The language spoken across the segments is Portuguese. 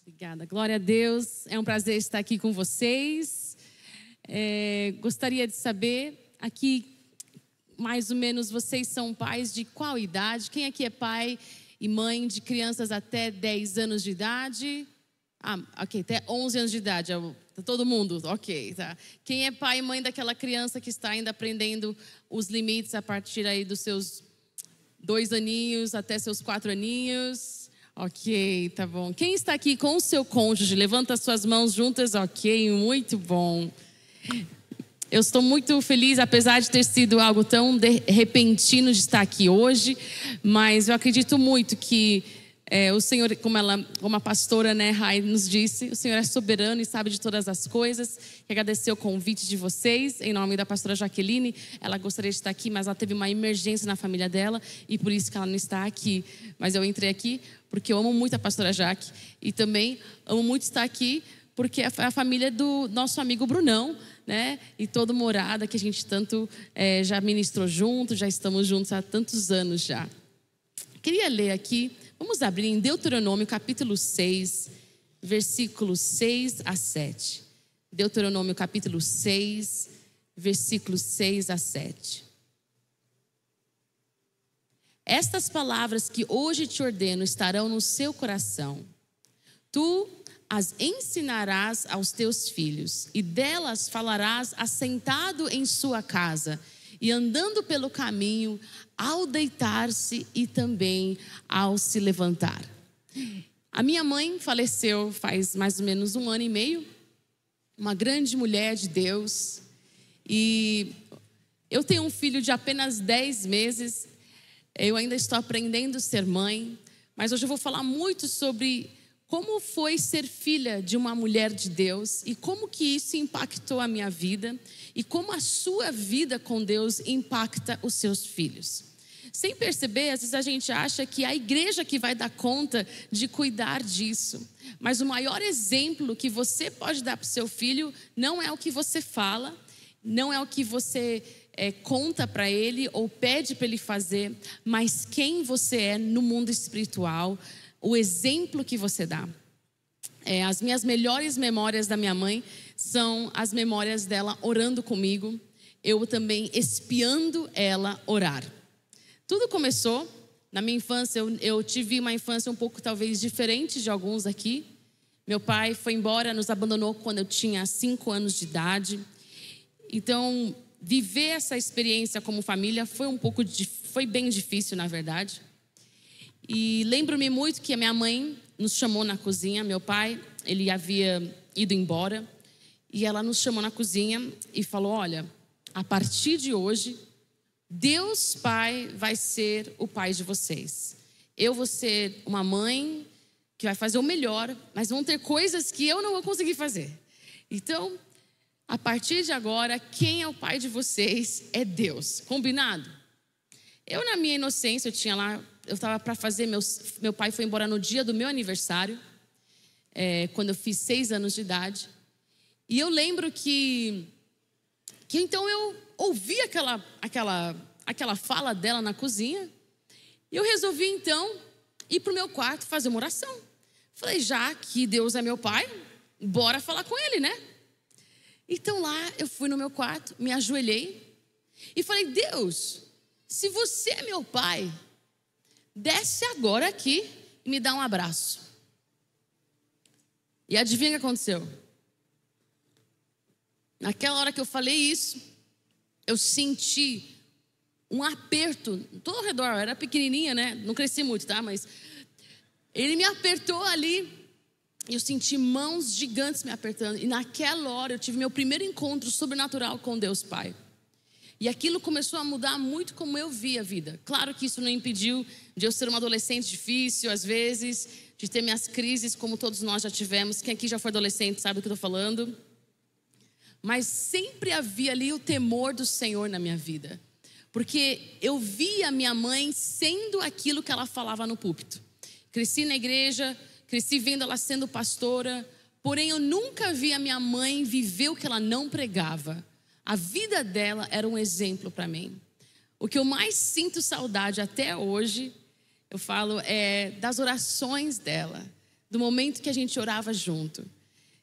Obrigada. Glória a Deus. É um prazer estar aqui com vocês. Gostaria de saber, aqui, mais ou menos, vocês são pais de qual idade? Quem aqui é pai e mãe de crianças até 10 anos de idade? Ok, até 11 anos de idade. Tá todo mundo? Ok, tá. Quem é pai e mãe daquela criança que está ainda aprendendo os limites a partir aí dos seus 2 aninhos até seus 4 aninhos? Ok, tá bom. Quem está aqui com o seu cônjuge? Levanta as suas mãos juntas. Ok, muito bom. Eu estou muito feliz, apesar de ter sido algo tão repentino de estar aqui hoje. Mas eu acredito muito que o Senhor, como a pastora, Rai, nos disse, o Senhor é soberano e sabe de todas as coisas. Quero agradecer o convite de vocês, em nome da pastora Jaqueline. Ela gostaria de estar aqui, mas ela teve uma emergência na família dela e por isso que ela não está aqui. Mas eu entrei aqui porque eu amo muito a pastora Jaque e também amo muito estar aqui porque é a família do nosso amigo Brunão, né? E toda morada que a gente tanto já ministrou junto, já estamos juntos há tantos anos já. Queria ler aqui, vamos abrir em Deuteronômio capítulo 6, versículos 6 a 7. Deuteronômio capítulo 6, versículos 6 a 7. Estas palavras que hoje te ordeno estarão no seu coração. Tu as ensinarás aos teus filhos, e delas falarás assentado em sua casa, e andando pelo caminho, ao deitar-se e também ao se levantar. A minha mãe faleceu faz mais ou menos 1 ano e meio, uma grande mulher de Deus, e eu tenho um filho de apenas 10 meses. Eu ainda estou aprendendo a ser mãe, mas hoje eu vou falar muito sobre como foi ser filha de uma mulher de Deus e como que isso impactou a minha vida e como a sua vida com Deus impacta os seus filhos. Sem perceber, às vezes a gente acha que a igreja que vai dar conta de cuidar disso. Mas o maior exemplo que você pode dar para o seu filho não é o que você fala, não é o que você conta para ele ou pede para ele fazer, mas quem você é no mundo espiritual, o exemplo que você dá. As minhas melhores memórias da minha mãe são as memórias dela orando comigo, eu também espiando ela orar. Tudo começou na minha infância. Eu tive uma infância um pouco talvez diferente de alguns aqui. Meu pai foi embora, nos abandonou quando eu tinha 5 anos de idade. Então, viver essa experiência como família foi bem difícil, na verdade. E lembro-me muito que a minha mãe nos chamou na cozinha. Meu pai, ele havia ido embora. E ela nos chamou na cozinha e falou: olha, a partir de hoje, Deus Pai vai ser o pai de vocês. Eu vou ser uma mãe que vai fazer o melhor, mas vão ter coisas que eu não vou conseguir fazer. Então, a partir de agora, quem é o pai de vocês é Deus. Combinado? Eu, na minha inocência, eu estava para fazer, meu pai foi embora no dia do meu aniversário, quando eu fiz 6 anos de idade. E eu lembro que então eu ouvi aquela fala dela na cozinha. E eu resolvi então ir para o meu quarto fazer uma oração. Falei, já que Deus é meu pai, bora falar com ele, né? Então lá eu fui no meu quarto, me ajoelhei e falei: Deus, se você é meu pai, desce agora aqui e me dá um abraço. E adivinha o que aconteceu? Naquela hora que eu falei isso, eu senti um aperto todo ao redor. Eu era pequenininha, né? Não cresci muito, tá? Mas ele me apertou ali. E eu senti mãos gigantes me apertando. E naquela hora eu tive meu primeiro encontro sobrenatural com Deus Pai. E aquilo começou a mudar muito como eu via a vida. Claro que isso não impediu de eu ser uma adolescente difícil, às vezes, de ter minhas crises, como todos nós já tivemos. Quem aqui já foi adolescente sabe do que eu estou falando. Mas sempre havia ali o temor do Senhor na minha vida. Porque eu via minha mãe sendo aquilo que ela falava no púlpito. Cresci na igreja, cresci vendo ela sendo pastora, porém eu nunca vi a minha mãe viver o que ela não pregava. A vida dela era um exemplo para mim. O que eu mais sinto saudade até hoje, eu falo, é das orações dela, do momento que a gente orava junto.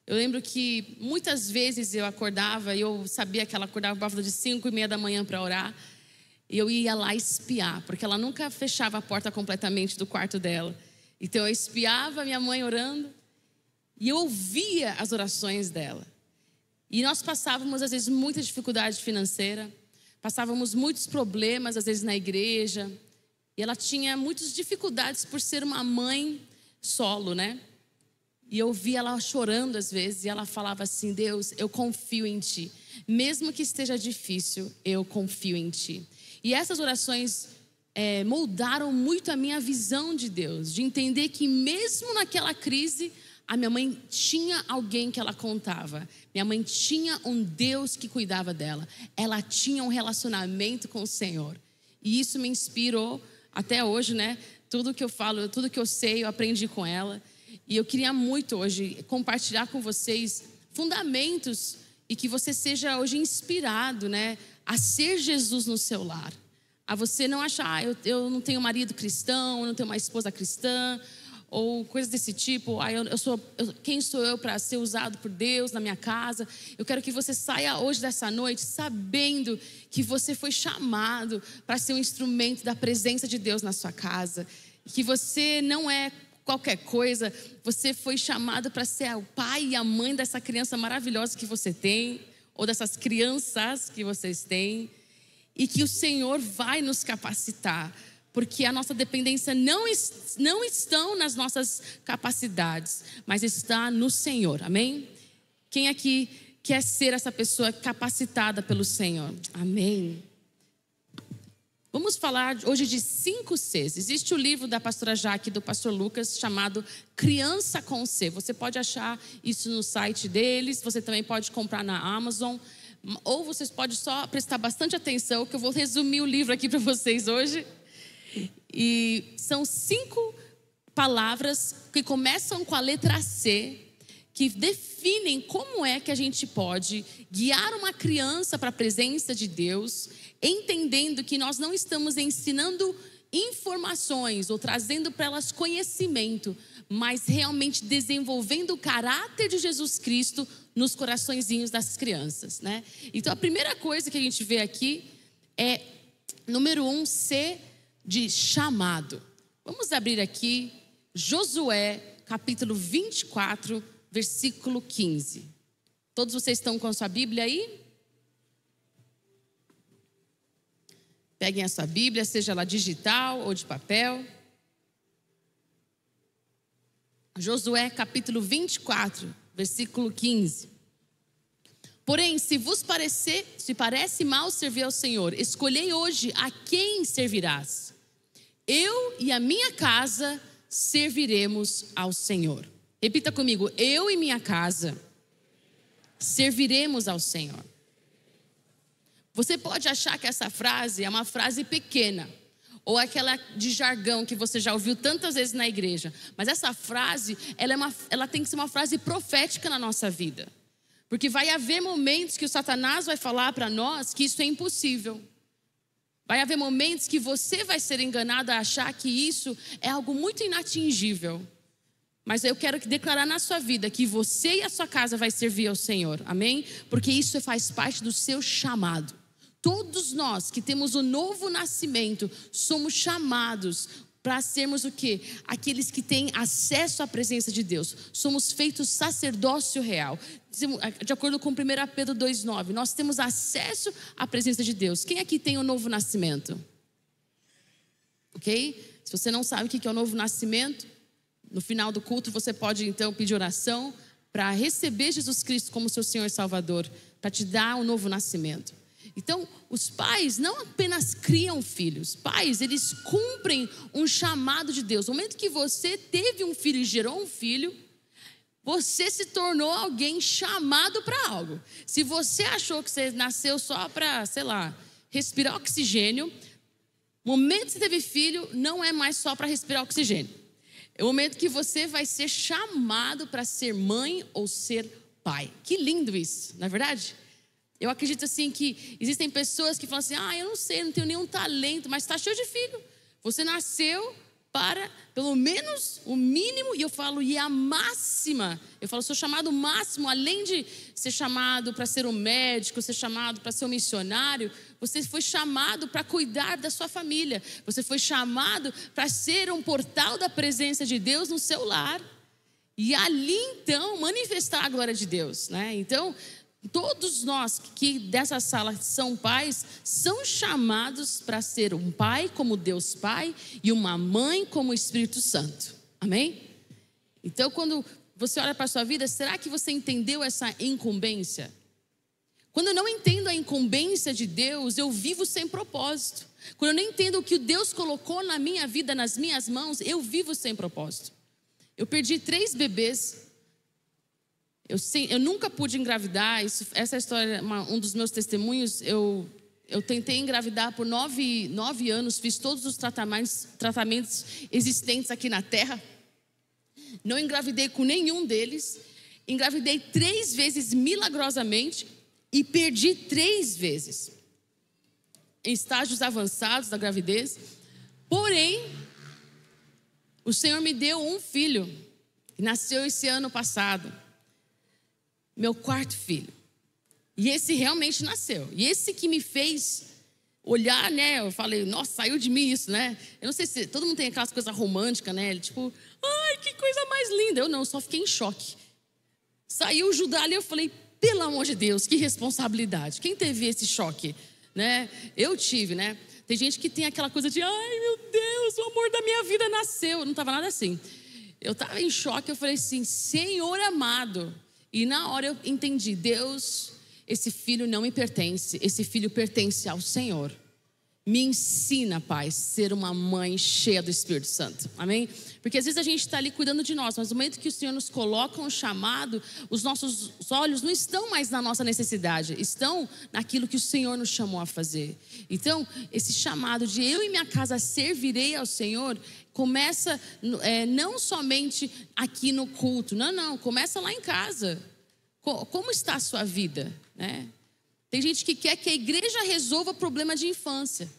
Eu lembro que muitas vezes eu acordava, e eu sabia que ela acordava por volta de 5:30 da manhã para orar, e eu ia lá espiar, porque ela nunca fechava a porta completamente do quarto dela. Então eu espiava minha mãe orando, e eu ouvia as orações dela. E nós passávamos às vezes muita dificuldade financeira, passávamos muitos problemas às vezes na igreja, e ela tinha muitas dificuldades por ser uma mãe solo, né? E eu via ela chorando às vezes, e ela falava assim: Deus, eu confio em Ti. Mesmo que esteja difícil, eu confio em Ti. E essas orações moldaram muito a minha visão de Deus, de entender que mesmo naquela crise, a minha mãe tinha alguém que ela contava. Minha mãe tinha um Deus que cuidava dela. Ela tinha um relacionamento com o Senhor. E isso me inspirou até hoje, né? Tudo que eu falo, tudo que eu sei, eu aprendi com ela. E eu queria muito hoje compartilhar com vocês fundamentos e que você seja hoje inspirado, né, a ser Jesus no seu lar. A você não achar, eu não tenho marido cristão, eu não tenho uma esposa cristã, ou coisas desse tipo. Quem sou eu para ser usado por Deus na minha casa? Eu quero que você saia hoje dessa noite sabendo que você foi chamado para ser um instrumento da presença de Deus na sua casa. Que você não é qualquer coisa, você foi chamado para ser o pai e a mãe dessa criança maravilhosa que você tem, ou dessas crianças que vocês têm, e que o Senhor vai nos capacitar, porque a nossa dependência não estão nas nossas capacidades, mas está no Senhor, amém? Quem aqui quer ser essa pessoa capacitada pelo Senhor? Amém? Vamos falar hoje de 5 Cs. Existe o livro da pastora Jaque e do pastor Lucas chamado Criança com C. Você pode achar isso no site deles, você também pode comprar na Amazon, ou vocês podem só prestar bastante atenção, que eu vou resumir o livro aqui para vocês hoje. E são 5 palavras que começam com a letra C, que definem como é que a gente pode guiar uma criança para a presença de Deus, entendendo que nós não estamos ensinando informações ou trazendo para elas conhecimento, mas realmente desenvolvendo o caráter de Jesus Cristo nos coraçõezinhos das crianças, né? Então a primeira coisa que a gente vê aqui é, número 1, C de chamado. Vamos abrir aqui Josué, capítulo 24, versículo 15. Todos vocês estão com a sua Bíblia aí? Peguem a sua Bíblia, seja ela digital ou de papel. Josué capítulo 24, versículo 15. Porém, se parece mal servir ao Senhor, escolhei hoje a quem servirás. Eu e a minha casa serviremos ao Senhor. Repita comigo: eu e minha casa serviremos ao Senhor. Você pode achar que essa frase é uma frase pequena, ou aquela de jargão que você já ouviu tantas vezes na igreja. Mas essa frase, ela tem que ser uma frase profética na nossa vida. Porque vai haver momentos que o Satanás vai falar para nós que isso é impossível. Vai haver momentos que você vai ser enganado a achar que isso é algo muito inatingível. Mas eu quero declarar na sua vida que você e a sua casa vai servir ao Senhor, amém? Porque isso faz parte do seu chamado. Todos nós que temos o novo nascimento, somos chamados para sermos o quê? Aqueles que têm acesso à presença de Deus. Somos feitos sacerdócio real. De acordo com 1 Pedro 2,9, nós temos acesso à presença de Deus. Quem aqui tem o novo nascimento? Ok? Se você não sabe o que é o novo nascimento, no final do culto você pode então pedir oração para receber Jesus Cristo como seu Senhor e Salvador, para te dar um novo nascimento. Então, os pais não apenas criam filhos. Pais, eles cumprem um chamado de Deus. No momento que você teve um filho e gerou um filho, você se tornou alguém chamado para algo. Se você achou que você nasceu só para, sei lá, respirar oxigênio, o momento que você teve filho não é mais só para respirar oxigênio. É o momento que você vai ser chamado para ser mãe ou ser pai. Que lindo isso, não é verdade? Eu acredito assim que existem pessoas que falam assim: eu não sei, não tenho nenhum talento, mas está cheio de filho. Você nasceu para pelo menos o mínimo, e eu falo, e a máxima. Eu falo, seu chamado máximo, além de ser chamado para ser um médico, ser chamado para ser um missionário, você foi chamado para cuidar da sua família. Você foi chamado para ser um portal da presença de Deus no seu lar. E ali então manifestar a glória de Deus, né? Então, todos nós que dessa sala são pais, são chamados para ser um pai como Deus Pai e uma mãe como o Espírito Santo. Amém? Então, quando você olha para a sua vida, será que você entendeu essa incumbência? Quando eu não entendo a incumbência de Deus, eu vivo sem propósito. Quando eu não entendo o que Deus colocou na minha vida, nas minhas mãos, eu vivo sem propósito. Eu perdi 3 bebês. Eu nunca pude engravidar. Essa história é um dos meus testemunhos. Eu tentei engravidar por 9 anos. Fiz todos os tratamentos existentes aqui na terra. Não engravidei com nenhum deles. Engravidei 3 vezes milagrosamente. E perdi 3 vezes. Em estágios avançados da gravidez. Porém, o Senhor me deu um filho. Que nasceu esse ano passado. Meu 4º filho. E esse realmente nasceu. E esse que me fez olhar, né? Eu falei, nossa, saiu de mim isso, né? Eu não sei se todo mundo tem aquelas coisas românticas, né? Tipo, ai, que coisa mais linda. Eu não, só fiquei em choque. Saiu o Judá ali, eu falei, pelo amor de Deus, que responsabilidade. Quem teve esse choque, né? Eu tive, né? Tem gente que tem aquela coisa de, ai, meu Deus, o amor da minha vida nasceu. Eu não estava nada assim. Eu estava em choque, eu falei assim, Senhor amado. E na hora eu entendi, Deus, esse filho não me pertence, esse filho pertence ao Senhor. Me ensina, Pai, ser uma mãe cheia do Espírito Santo, amém? Porque às vezes a gente está ali cuidando de nós, mas no momento que o Senhor nos coloca um chamado, os nossos olhos não estão mais na nossa necessidade, estão naquilo que o Senhor nos chamou a fazer. Então, esse chamado de eu e minha casa servirei ao Senhor, começa não somente aqui no culto, não, começa lá em casa. Como está a sua vida, né? Tem gente que quer que a igreja resolva problema de infância.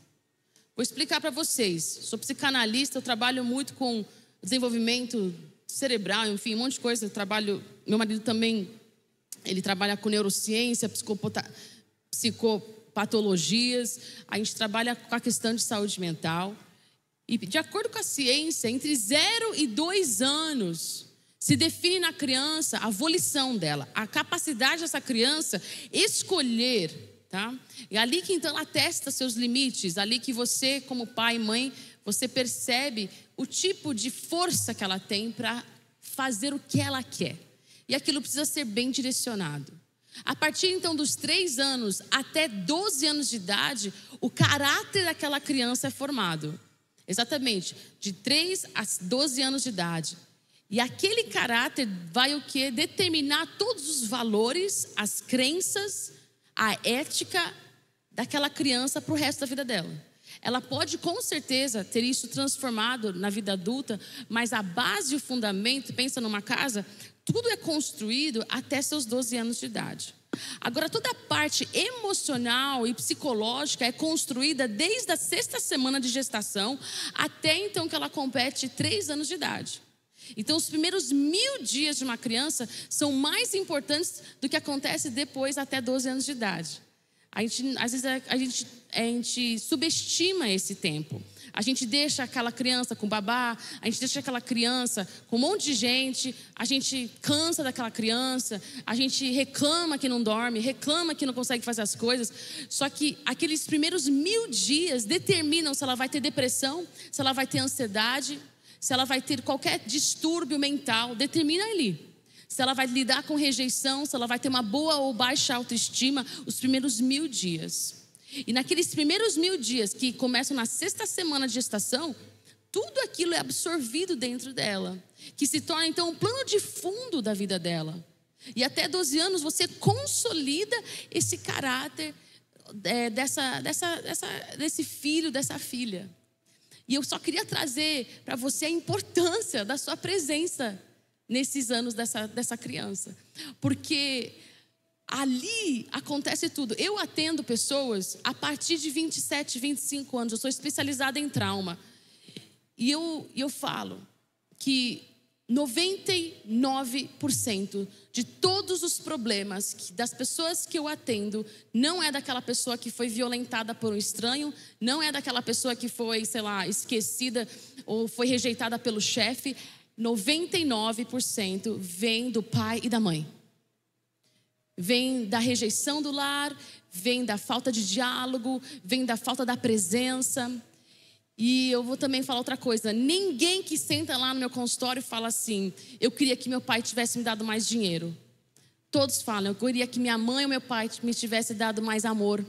Vou explicar para vocês. Sou psicanalista, eu trabalho muito com desenvolvimento cerebral, enfim, um monte de coisa. Meu marido também, ele trabalha com neurociência, psicopatologias. A gente trabalha com a questão de saúde mental. E de acordo com a ciência, entre 0 e 2 anos, se define na criança a volição dela, a capacidade dessa criança escolher, tá? E ali que então ela testa seus limites, ali que você como pai e mãe, você percebe o tipo de força que ela tem para fazer o que ela quer. E aquilo precisa ser bem direcionado. A partir então dos 3 anos até 12 anos de idade, o caráter daquela criança é formado. Exatamente, de 3 a 12 anos de idade. E aquele caráter vai o quê? Determinar todos os valores, as crenças, a ética daquela criança para o resto da vida dela. Ela pode com certeza ter isso transformado na vida adulta, mas a base e o fundamento, pensa numa casa, tudo é construído até seus 12 anos de idade. Agora, toda a parte emocional e psicológica é construída desde a 6ª semana de gestação até então que ela complete 3 anos de idade. Então, os primeiros 1000 dias de uma criança são mais importantes do que acontece depois até 12 anos de idade. Às vezes a gente subestima esse tempo. A gente deixa aquela criança com babá, a gente deixa aquela criança com um monte de gente, a gente cansa daquela criança, a gente reclama que não dorme, reclama que não consegue fazer as coisas. Só que aqueles primeiros 1000 dias determinam se ela vai ter depressão, se ela vai ter ansiedade, se ela vai ter qualquer distúrbio mental, determina ali. Se ela vai lidar com rejeição, se ela vai ter uma boa ou baixa autoestima, os primeiros 1000 dias. E naqueles primeiros 1000 dias, que começam na 6ª semana de gestação, tudo aquilo é absorvido dentro dela, que se torna então um plano de fundo da vida dela. E até 12 anos você consolida esse caráter desse filho, dessa filha. E eu só queria trazer para você a importância da sua presença nesses anos dessa criança. Porque ali acontece tudo. Eu atendo pessoas a partir de 27, 25 anos. Eu sou especializada em trauma. E eu falo que 99% de todos os problemas das pessoas que eu atendo não é daquela pessoa que foi violentada por um estranho, não é daquela pessoa que foi, sei lá, esquecida ou foi rejeitada pelo chefe. 99% vem do pai e da mãe. Vem da rejeição do lar, vem da falta de diálogo, vem da falta da presença. E eu vou também falar outra coisa. Ninguém que senta lá no meu consultório fala assim: eu queria que meu pai tivesse me dado mais dinheiro. Todos falam: eu queria que minha mãe ou meu pai me tivesse dado mais amor,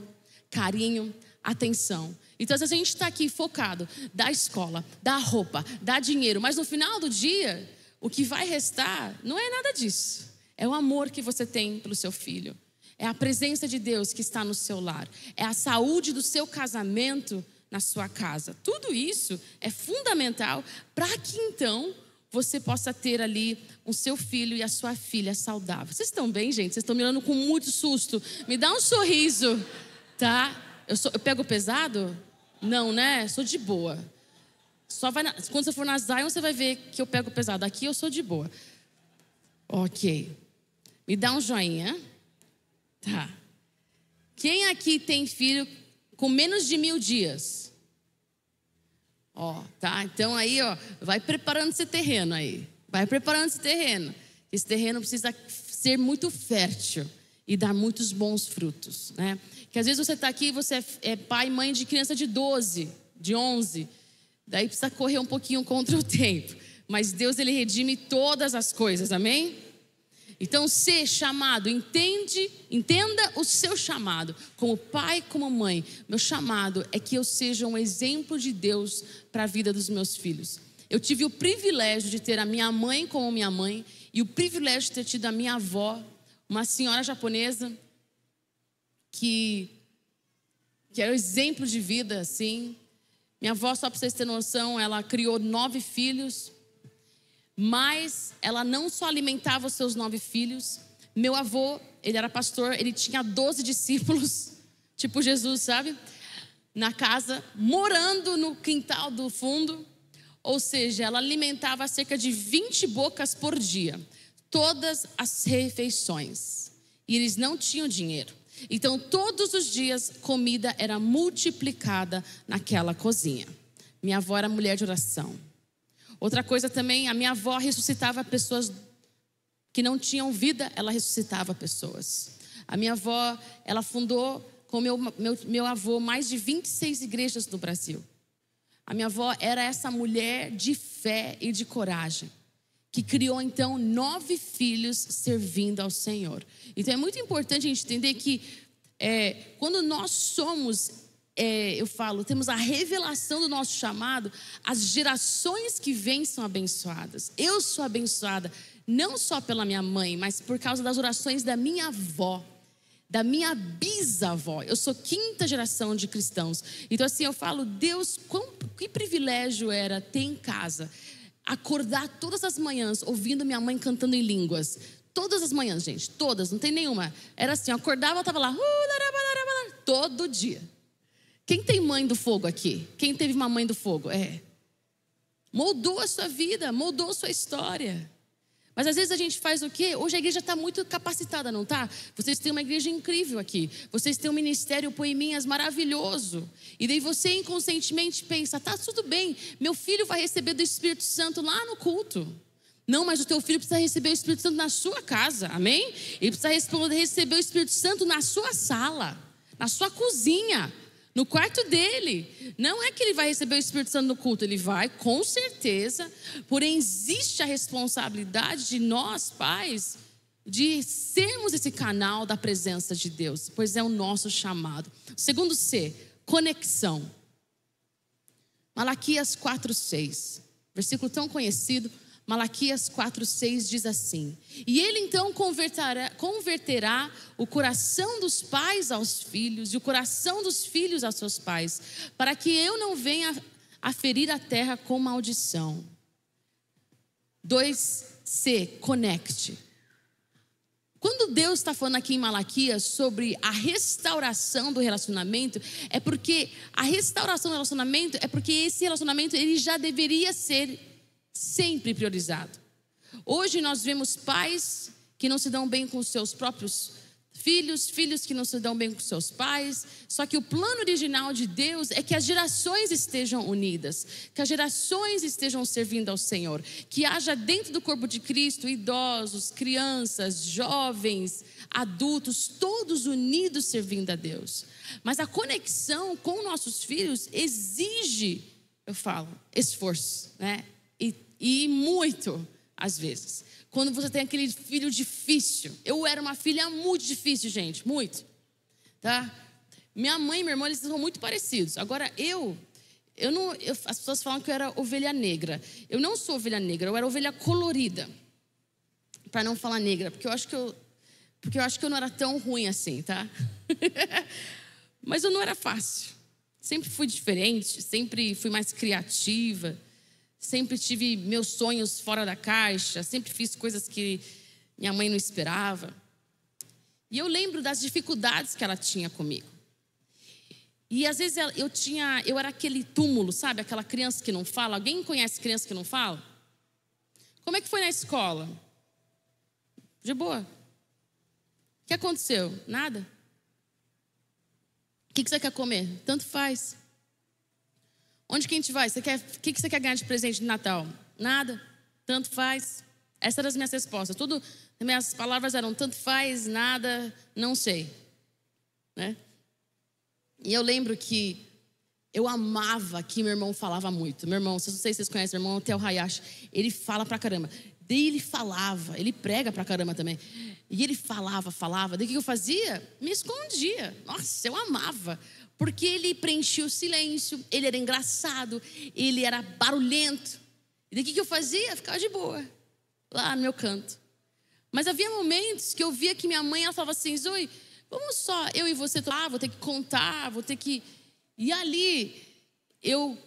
carinho, atenção. Então às vezes a gente está aqui focado, dá escola, dá roupa, dá dinheiro, mas no final do dia, o que vai restar não é nada disso. É o amor que você tem pelo seu filho, é a presença de Deus que está no seu lar, é a saúde do seu casamento na sua casa. Tudo isso é fundamental para que então você possa ter ali o seu filho e a sua filha saudável. Vocês estão bem, gente? Vocês estão me olhando com muito susto. Me dá um sorriso, tá? Eu pego pesado? Não, né? Sou de boa. Quando você for na Zion, você vai ver que eu pego pesado. Aqui eu sou de boa. Ok. Me dá um joinha. Tá. Quem aqui tem filho com menos de 1000 dias? Ó, tá? Então aí, ó, vai preparando esse terreno aí. Vai preparando esse terreno. Esse terreno precisa ser muito fértil e dar muitos bons frutos, né? Que às vezes você está aqui, você é pai e mãe de criança de 12, de 11. Daí precisa correr um pouquinho contra o tempo. Mas Deus, Ele redime todas as coisas, amém? Então, ser chamado, entenda o seu chamado. Como pai, como mãe, meu chamado é que eu seja um exemplo de Deus para a vida dos meus filhos. Eu tive o privilégio de ter a minha mãe como minha mãe e o privilégio de ter tido a minha avó, uma senhora japonesa que era o exemplo de vida, assim. Minha avó, só para vocês terem noção, ela criou 9 filhos. Mas ela não só alimentava os seus 9 filhos. Meu avô, ele era pastor, ele tinha 12 discípulos, tipo Jesus, sabe? Na casa, morando no quintal do fundo. Ou seja, ela alimentava cerca de 20 bocas por dia. Todas as refeições. E eles não tinham dinheiro. Então, todos os dias, comida era multiplicada naquela cozinha. Minha avó era mulher de oração. Outra coisa também, a minha avó ressuscitava pessoas que não tinham vida, ela ressuscitava pessoas. A minha avó, ela fundou com meu avô mais de 26 igrejas no Brasil. A minha avó era essa mulher de fé e de coragem, que criou então 9 filhos servindo ao Senhor. Então é muito importante a gente entender que quando nós somos... eu falo, temos a revelação do nosso chamado, as gerações que vêm são abençoadas. Eu sou abençoada, não só pela minha mãe, mas por causa das orações da minha avó, da minha bisavó. Eu sou 5ª geração de cristãos. Então assim, eu falo, Deus, que privilégio era ter em casa, acordar todas as manhãs ouvindo minha mãe cantando em línguas. Todas as manhãs, gente, todas, não tem nenhuma. Era assim, eu acordava, ela estava lá, todo dia. Quem tem mãe do fogo aqui? Quem teve uma mãe do fogo? Moldou a sua vida, moldou a sua história. Mas às vezes a gente faz o quê? Hoje a igreja está muito capacitada, não está? Vocês têm uma igreja incrível aqui. Vocês têm um ministério Poeminhas maravilhoso. E daí você inconscientemente pensa, tá tudo bem, meu filho vai receber do Espírito Santo lá no culto. Não, mas o teu filho precisa receber o Espírito Santo na sua casa, amém? Ele precisa receber o Espírito Santo na sua sala, na sua cozinha, no quarto dele. Não é que ele vai receber o Espírito Santo no culto, ele vai, com certeza. Porém, existe a responsabilidade de nós, pais, de sermos esse canal da presença de Deus, pois é o nosso chamado. Segundo C, conexão. Malaquias 4:6, versículo tão conhecido. Malaquias 4:6 diz assim: e ele então converterá o coração dos pais aos filhos e o coração dos filhos aos seus pais, para que eu não venha a ferir a terra com maldição. 2C, conecte. Quando quando Deus está falando aqui em Malaquias sobre a restauração do relacionamento, é porque a restauração do relacionamento é porque esse relacionamento ele já deveria ser sempre priorizado. Hoje nós vemos pais que não se dão bem com os seus próprios filhos, filhos que não se dão bem com seus pais. Só que o plano original de Deus é que as gerações estejam unidas, que as gerações estejam servindo ao Senhor, que haja dentro do corpo de Cristo idosos, crianças, jovens, adultos, todos unidos servindo a Deus. Mas a conexão com nossos filhos exige, eu falo, esforço, né? E muito, às vezes. Quando você tem aquele filho difícil. Eu era uma filha muito difícil, gente, muito. Tá? Minha mãe e meu irmão, eles são muito parecidos. Agora, as pessoas falam que eu era ovelha negra. Eu não sou ovelha negra, eu era ovelha colorida. Para não falar negra, porque eu acho que eu não era tão ruim assim, tá? Mas eu não era fácil. Sempre fui diferente, sempre fui mais criativa. Sempre tive meus sonhos fora da caixa. Sempre fiz coisas que minha mãe não esperava. E eu lembro das dificuldades que ela tinha comigo. E às vezes eu era aquele túmulo, sabe? Aquela criança que não fala. Alguém conhece criança que não fala? Como é que foi na escola? De boa. O que aconteceu? Nada. O que você quer comer? Tanto faz. Onde que a gente vai? O que você quer ganhar de presente de Natal? Nada, tanto faz. Essas eram as minhas respostas. Minhas palavras eram tanto faz, nada, não sei, né? E eu lembro que eu amava que meu irmão falava muito. Meu irmão, não sei se vocês conhecem, meu irmão, o Theo Hayashi. Ele fala pra caramba. Daí ele falava, ele prega pra caramba também. E ele falava. Daí o que eu fazia? Me escondia. Nossa, eu amava. Porque ele preenchia o silêncio, ele era engraçado, ele era barulhento. E daí o que eu fazia? Ficava de boa, lá no meu canto. Mas havia momentos que eu via que minha mãe, ela falava assim: Zoe, vamos só, eu e você, vou ter que contar, vou ter que... E ali, eu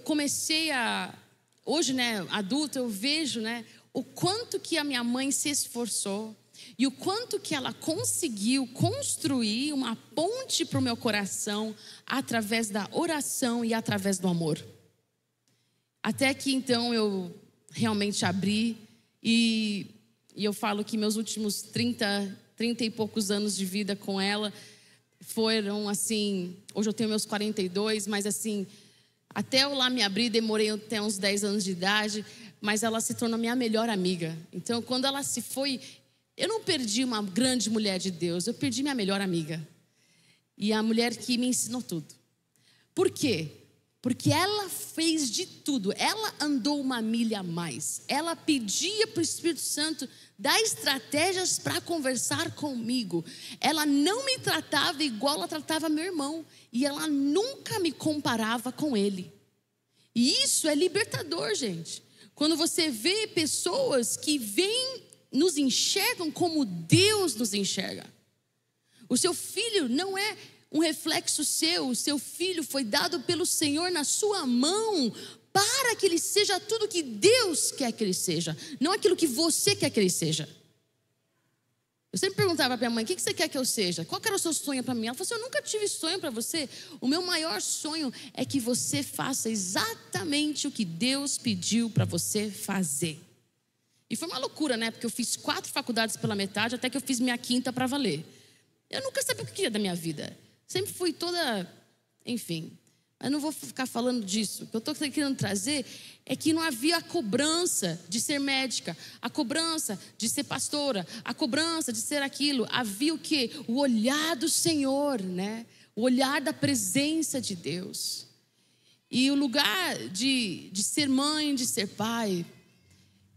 comecei a... Hoje, né, adulta, eu vejo, né, o quanto que a minha mãe se esforçou. E o quanto que ela conseguiu construir uma ponte para o meu coração através da oração e através do amor. Até que então eu realmente abri e eu falo que meus últimos 30 e poucos anos de vida com ela foram assim, hoje eu tenho meus 42, mas assim, até eu lá me abrir demorei até uns 10 anos de idade, mas ela se tornou minha melhor amiga. Então quando ela se foi... Eu não perdi uma grande mulher de Deus, eu perdi minha melhor amiga. E a mulher que me ensinou tudo. Por quê? Porque ela fez de tudo. Ela andou uma milha a mais. Ela pedia para o Espírito Santo dar estratégias para conversar comigo. Ela não me tratava igual ela tratava meu irmão. E ela nunca me comparava com ele. E isso é libertador, gente. Quando você vê pessoas que nos enxergam como Deus nos enxerga. O seu filho não é um reflexo seu. O seu filho foi dado pelo Senhor na sua mão para que ele seja tudo que Deus quer que ele seja, não aquilo que você quer que ele seja. Eu sempre perguntava para minha mãe: o que você quer que eu seja? Qual que era o seu sonho para mim? Ela falou assim: eu nunca tive sonho para você. O meu maior sonho é que você faça exatamente o que Deus pediu para você fazer. E foi uma loucura, né? Porque eu fiz 4 faculdades pela metade, até que eu fiz minha 5ª para valer. Eu nunca sabia o que queria da minha vida. Sempre fui toda... Enfim, eu não vou ficar falando disso. O que eu estou querendo trazer é que não havia a cobrança de ser médica, a cobrança de ser pastora, a cobrança de ser aquilo. Havia o quê? O olhar do Senhor, né? O olhar da presença de Deus. E o lugar de ser mãe, de ser pai...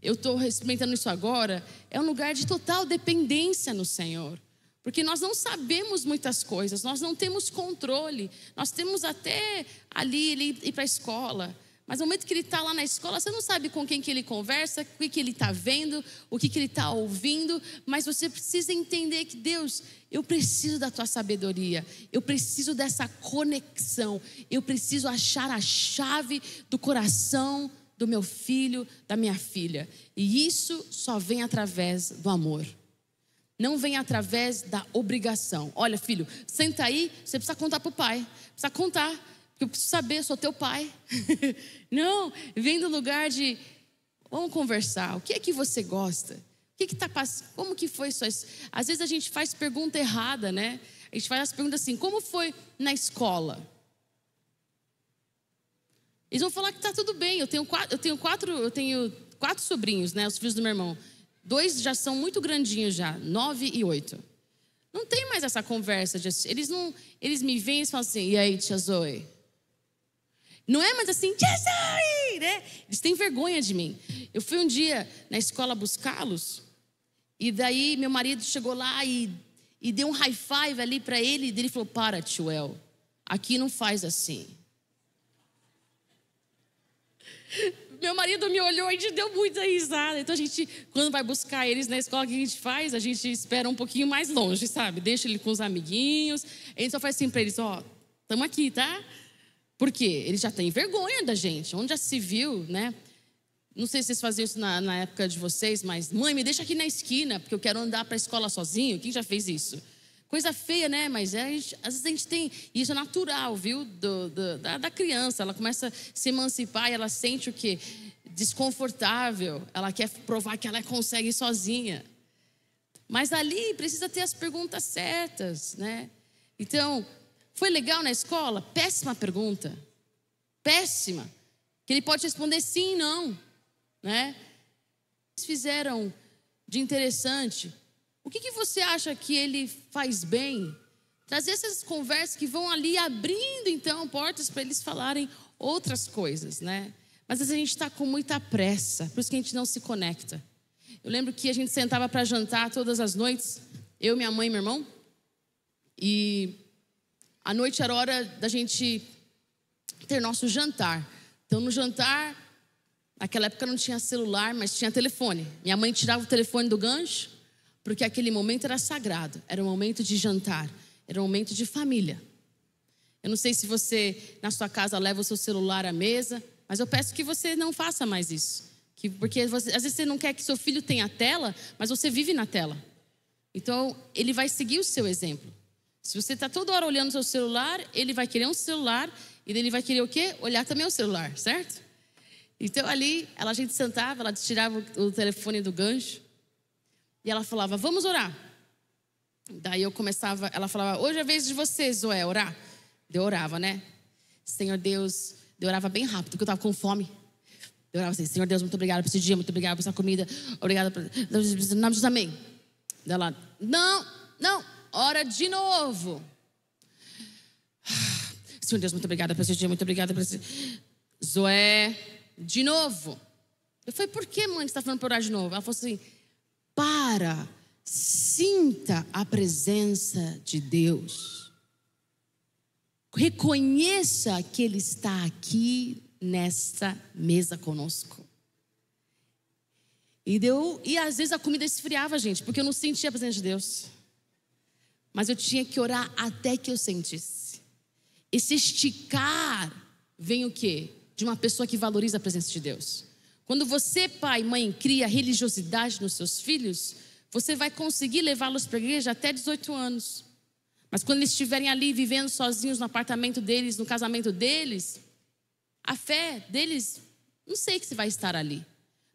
Eu estou experimentando isso agora. É um lugar de total dependência no Senhor. Porque nós não sabemos muitas coisas. Nós não temos controle. Nós temos até ali ele ir para a escola. Mas no momento que ele está lá na escola, você não sabe com quem que ele conversa, o que ele está vendo, o que ele está ouvindo. Mas você precisa entender que Deus, eu preciso da tua sabedoria. Eu preciso dessa conexão. Eu preciso achar a chave do coração do meu filho, da minha filha. E isso só vem através do amor. não vem através da obrigação. Olha, filho, senta aí, você precisa contar para o pai. Precisa contar, porque eu preciso saber, eu sou teu pai. Não, vem do lugar de, vamos conversar. O que é que você gosta? O que está passando? Como que foi sua... Às vezes a gente faz pergunta errada, né? A gente faz as perguntas assim, como foi na escola? Eles vão falar que está tudo bem. Eu tenho quatro sobrinhos, né? Os filhos do meu irmão. 2 já são muito grandinhos já, 9 e 8. Não tem mais essa conversa. Eles me veem e falam assim, e aí, tia Zoe? Não é mais assim, tia Zoe, né? Eles têm vergonha de mim. Eu fui um dia na escola buscá-los, e daí meu marido chegou lá e deu um high five ali para ele, e ele falou, para, tio El, aqui não faz assim. Meu marido me olhou e a gente deu muita risada. Então a gente, quando vai buscar eles na escola, o que a gente faz? A gente espera um pouquinho mais longe, sabe? Deixa ele com os amiguinhos. A gente só faz assim para eles, ó, estamos aqui, tá? Por quê? Eles já têm vergonha da gente. Onde já se viu, né? Não sei se vocês faziam isso na época de vocês, mas mãe, me deixa aqui na esquina, porque eu quero andar para a escola sozinho. Quem já fez isso? Coisa feia, né? Mas às vezes a gente tem... Isso é natural, viu? Da criança. Ela começa a se emancipar e ela sente o quê? Desconfortável. Ela quer provar que ela consegue sozinha. Mas ali precisa ter as perguntas certas, né? Então, foi legal na escola? Péssima pergunta. Péssima. Que ele pode responder sim e não, né? Eles fizeram de interessante... O que você acha que ele faz bem? Trazer essas conversas que vão ali abrindo, então, portas para eles falarem outras coisas, né? Mas às vezes a gente está com muita pressa, por isso que a gente não se conecta. Eu lembro que a gente sentava para jantar todas as noites, eu, minha mãe e meu irmão. E à noite era hora da gente ter nosso jantar. Então, no jantar, naquela época não tinha celular, mas tinha telefone. Minha mãe tirava o telefone do gancho, porque aquele momento era sagrado, era um momento de jantar, era um momento de família. Eu não sei se você, na sua casa, leva o seu celular à mesa, mas eu peço que você não faça mais isso. Porque às vezes você não quer que seu filho tenha tela, mas você vive na tela. Então, ele vai seguir o seu exemplo. Se você está toda hora olhando o seu celular, ele vai querer um celular, e ele vai querer o quê? Olhar também o celular, certo? Então, ali, a gente sentava, ela tirava o telefone do gancho, e ela falava, vamos orar. Daí eu começava, ela falava, hoje é a vez de você, Zoé, orar. Eu orava, né? Senhor Deus, eu orava bem rápido, porque eu estava com fome. Eu orava assim, Senhor Deus, muito obrigado por esse dia, muito obrigado por essa comida. Obrigado por... Em nome de Jesus, amém. Ela, não, ora de novo. Senhor Deus, muito obrigada por esse dia, muito obrigada por esse... Zoé, de novo. Eu falei, por que, mãe, você está falando para orar de novo? Ela falou assim, sinta a presença de Deus. Reconheça que Ele está aqui nesta mesa conosco. E às vezes a comida esfriava, gente, porque eu não sentia a presença de Deus. Mas eu tinha que orar até que eu sentisse. Esse esticar vem o quê? De uma pessoa que valoriza a presença de Deus. Quando você, pai e mãe, cria religiosidade nos seus filhos, você vai conseguir levá-los para a igreja até 18 anos. Mas quando eles estiverem ali vivendo sozinhos no apartamento deles, no casamento deles, a fé deles, não sei que se vai estar ali.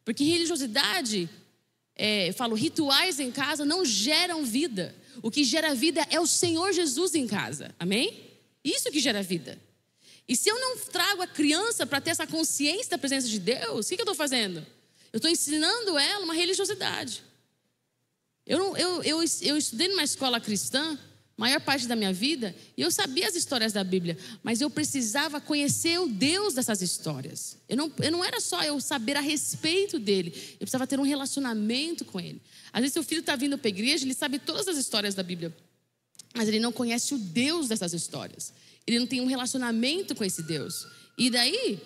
Porque religiosidade, eu falo, rituais em casa não geram vida. O que gera vida é o Senhor Jesus em casa, amém? Isso que gera vida. E se eu não trago a criança para ter essa consciência da presença de Deus, o que eu estou fazendo? Eu estou ensinando ela uma religiosidade. Eu estudei numa escola cristã, maior parte da minha vida, e eu sabia as histórias da Bíblia, mas eu precisava conhecer o Deus dessas histórias. Eu não era só eu saber a respeito dele, eu precisava ter um relacionamento com ele. Às vezes seu filho está vindo para a igreja, ele sabe todas as histórias da Bíblia, mas ele não conhece o Deus dessas histórias. Ele não tem um relacionamento com esse Deus. E daí,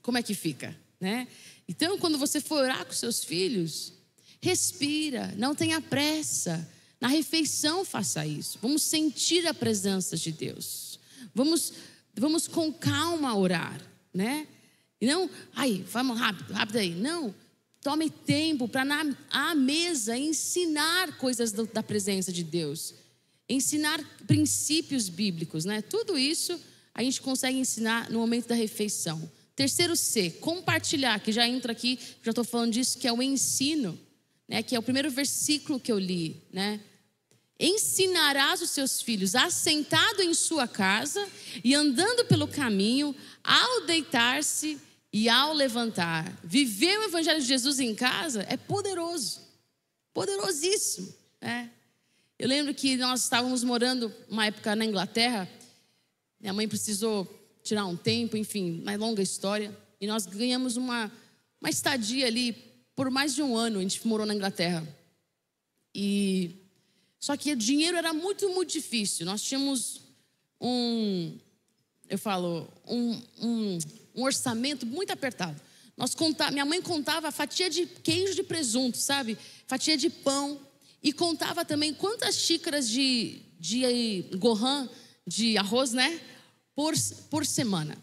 como é que fica, né? Então, quando você for orar com seus filhos, respira, não tenha pressa. Na refeição faça isso. Vamos sentir a presença de Deus. Vamos com calma orar, né? E não, vamos rápido aí. Não, Tome tempo para à mesa ensinar coisas da presença de Deus. Ensinar princípios bíblicos, né? Tudo isso a gente consegue ensinar no momento da refeição. Terceiro C, compartilhar, que já entra aqui, já estou falando disso, que é o ensino, né? Que é o primeiro versículo que eu li, né? Ensinarás os seus filhos assentado em sua casa e andando pelo caminho, ao deitar-se e ao levantar. Viver o evangelho de Jesus em casa é poderoso, poderosíssimo, né? Eu lembro que nós estávamos morando uma época na Inglaterra. Minha mãe precisou tirar um tempo, enfim, uma longa história. E nós ganhamos uma estadia ali por mais de um ano. A gente morou na Inglaterra. Só que o dinheiro era muito, muito difícil. Nós tínhamos um orçamento muito apertado. Minha mãe contava fatia de queijo de presunto, sabe? Fatia de pão. E contava também quantas xícaras de gohan, de arroz, né? Por semana.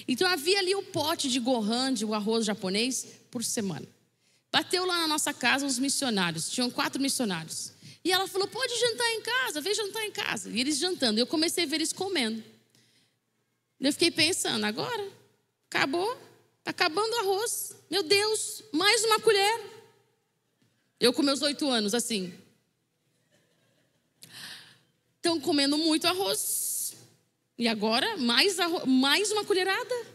Então havia ali o pote de gohan, de arroz japonês, por semana. Bateu lá na nossa casa os missionários. Tinham 4 missionários. E ela falou, pode jantar em casa, vem jantar em casa. E eles jantando. Eu comecei a ver eles comendo. Eu fiquei pensando, agora? Acabou? Está acabando o arroz. Meu Deus, mais uma colher. Eu com meus 8 anos, assim. Estão comendo muito arroz. E agora, mais uma colherada.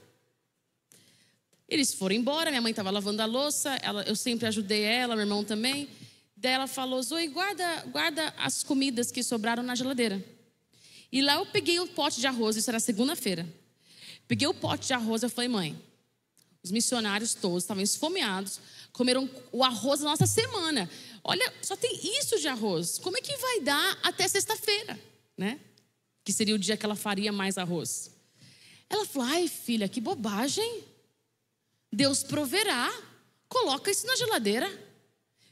Eles foram embora, minha mãe estava lavando a louça. Eu sempre ajudei ela, meu irmão também. Daí ela falou, Zoe, guarda as comidas que sobraram na geladeira. E lá eu peguei o pote de arroz, isso era segunda-feira. Peguei o pote de arroz e falei, mãe, os missionários todos estavam esfomeados, comeram o arroz da nossa semana. Olha, só tem isso de arroz. Como é que vai dar até sexta-feira, né? Que seria o dia que ela faria mais arroz. Ela falou, ai filha, que bobagem. Deus proverá. Coloca isso na geladeira.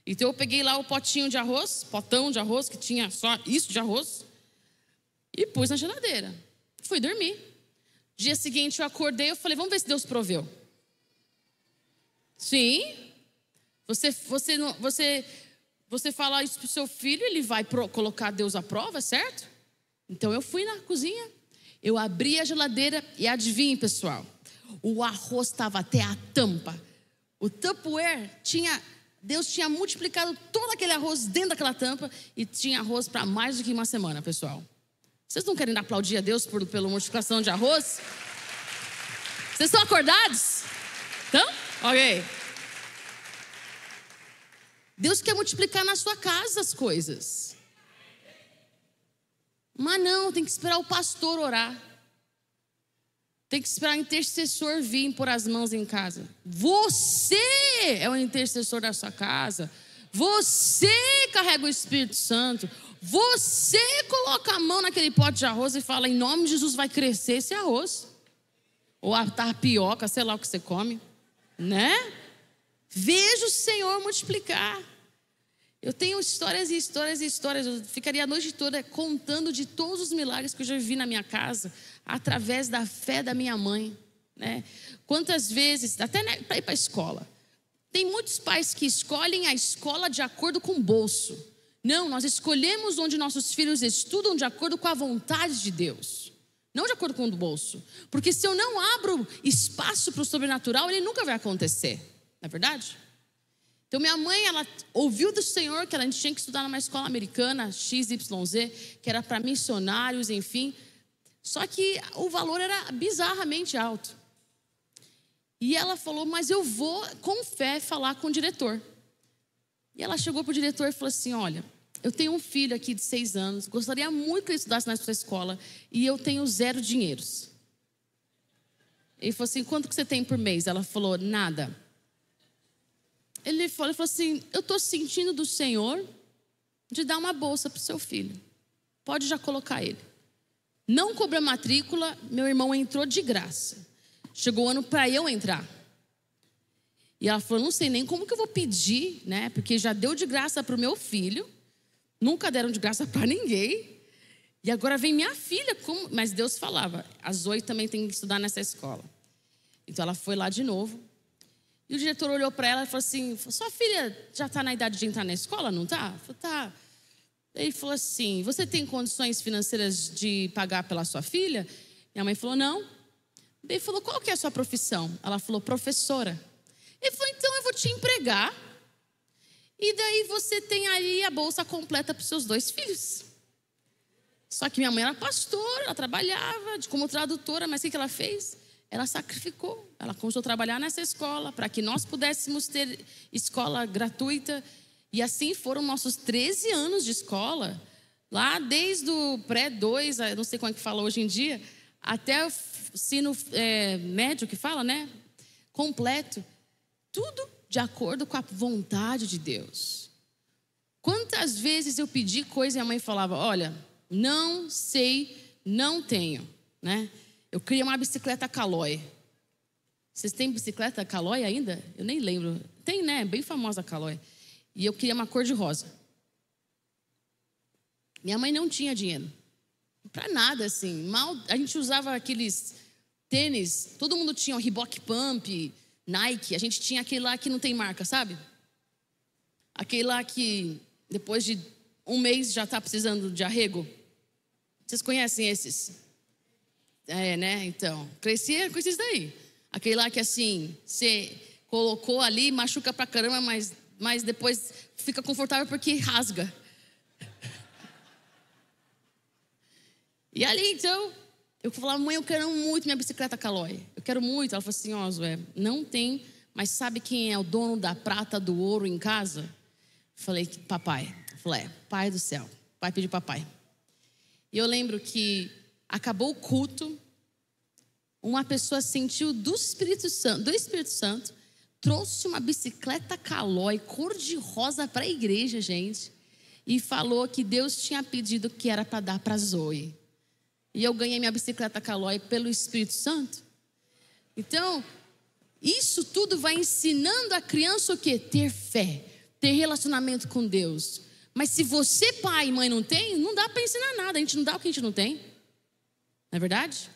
Então eu peguei lá o potão de arroz, que tinha só isso de arroz, e pus na geladeira. Fui dormir. Dia seguinte eu acordei, eu falei, vamos ver se Deus proveu. Sim. Você falar isso para o seu filho, ele vai colocar Deus à prova, certo? Então eu fui na cozinha, eu abri a geladeira e adivinhe, pessoal, o arroz estava até a tampa. O Tupperware Deus tinha multiplicado todo aquele arroz dentro daquela tampa e tinha arroz para mais do que uma semana, pessoal. Vocês não querem aplaudir a Deus pela multiplicação de arroz? Vocês estão acordados? Então? Ok. Deus quer multiplicar na sua casa as coisas. Mas não, tem que esperar o pastor orar. Tem que esperar o intercessor vir pôr as mãos em casa. Você é o intercessor da sua casa. Você carrega o Espírito Santo. Você coloca a mão naquele pote de arroz e fala, em nome de Jesus vai crescer esse arroz. Ou a tapioca, sei lá o que você come, né? Veja o Senhor multiplicar. Eu tenho histórias e histórias e histórias. Eu ficaria a noite toda contando de todos os milagres que eu já vivi na minha casa, através da fé da minha mãe, né? Quantas vezes, até para ir para a escola. Tem muitos pais que escolhem a escola de acordo com o bolso. Não, nós escolhemos onde nossos filhos estudam de acordo com a vontade de Deus, não de acordo com o bolso. Porque se eu não abro espaço para o sobrenatural, ele nunca vai acontecer, não é verdade? Então minha mãe, ela ouviu do Senhor que a gente tinha que estudar numa escola americana, XYZ, que era para missionários, enfim. Só que o valor era bizarramente alto. E ela falou, mas eu vou com fé falar com o diretor. E ela chegou para o diretor e falou assim, olha, eu tenho um filho aqui de 6 anos, gostaria muito que ele estudasse na sua escola, e eu tenho 0 dinheiros. Ele falou assim, quanto que você tem por mês? Ela falou, nada. Ele falou assim, eu estou sentindo do Senhor de dar uma bolsa para o seu filho. Pode já colocar ele. Não cobrou matrícula, meu irmão entrou de graça. Chegou o ano para eu entrar. E ela falou, não sei nem como que eu vou pedir, né? Porque já deu de graça para o meu filho. Nunca deram de graça para ninguém. E agora vem minha filha. Mas Deus falava, a Zoe também tem que estudar nessa escola. Então ela foi lá de novo. E o diretor olhou para ela e falou assim: sua filha já está na idade de entrar na escola, não está? Eu falei: tá. Ele falou assim: você tem condições financeiras de pagar pela sua filha? Minha mãe falou: não. Ele falou: qual que é a sua profissão? Ela falou: professora. Ele falou: então eu vou te empregar, e daí você tem aí a bolsa completa para os seus 2 filhos. Só que minha mãe era pastora, ela trabalhava como tradutora, mas o que ela fez? Ela sacrificou, ela começou a trabalhar nessa escola para que nós pudéssemos ter escola gratuita. E assim foram nossos 13 anos de escola, lá desde o pré-2, não sei como é que fala hoje em dia, até o ensino médio que fala, né? Completo. Tudo de acordo com a vontade de Deus. Quantas vezes eu pedi coisa e a mãe falava: olha, não sei, não tenho, né? Eu queria uma bicicleta Caloi. Vocês têm bicicleta Caloi ainda? Eu nem lembro. Tem, né? Bem famosa a Caloi. E eu queria uma cor de rosa. Minha mãe não tinha dinheiro. Pra nada, assim. Mal, a gente usava aqueles tênis. Todo mundo tinha o Reebok Pump, Nike. A gente tinha aquele lá que não tem marca, sabe? Aquele lá que depois de um mês já está precisando de arrego. Vocês conhecem esses? Né? Então, cresci com esses daí. Aquele lá que assim, você colocou ali, machuca pra caramba, mas depois fica confortável porque rasga. E ali, então, eu falava: mãe, eu quero muito minha bicicleta Caloi. Eu quero muito. Ela falou assim: ó, Zoé, não tem, mas sabe quem é o dono da prata, do ouro em casa? Falei: papai. Eu falei: pai do céu. Pai pediu papai. E eu lembro que acabou o culto, uma pessoa sentiu do Espírito Santo, trouxe uma bicicleta Caloi, cor de rosa para a igreja, gente, e falou que Deus tinha pedido que era para dar para Zoe. E eu ganhei minha bicicleta Caloi pelo Espírito Santo. Então, isso tudo vai ensinando a criança o quê? Ter fé, ter relacionamento com Deus. Mas se você, pai e mãe, não tem, não dá para ensinar nada. A gente não dá o que a gente não tem. Não é verdade?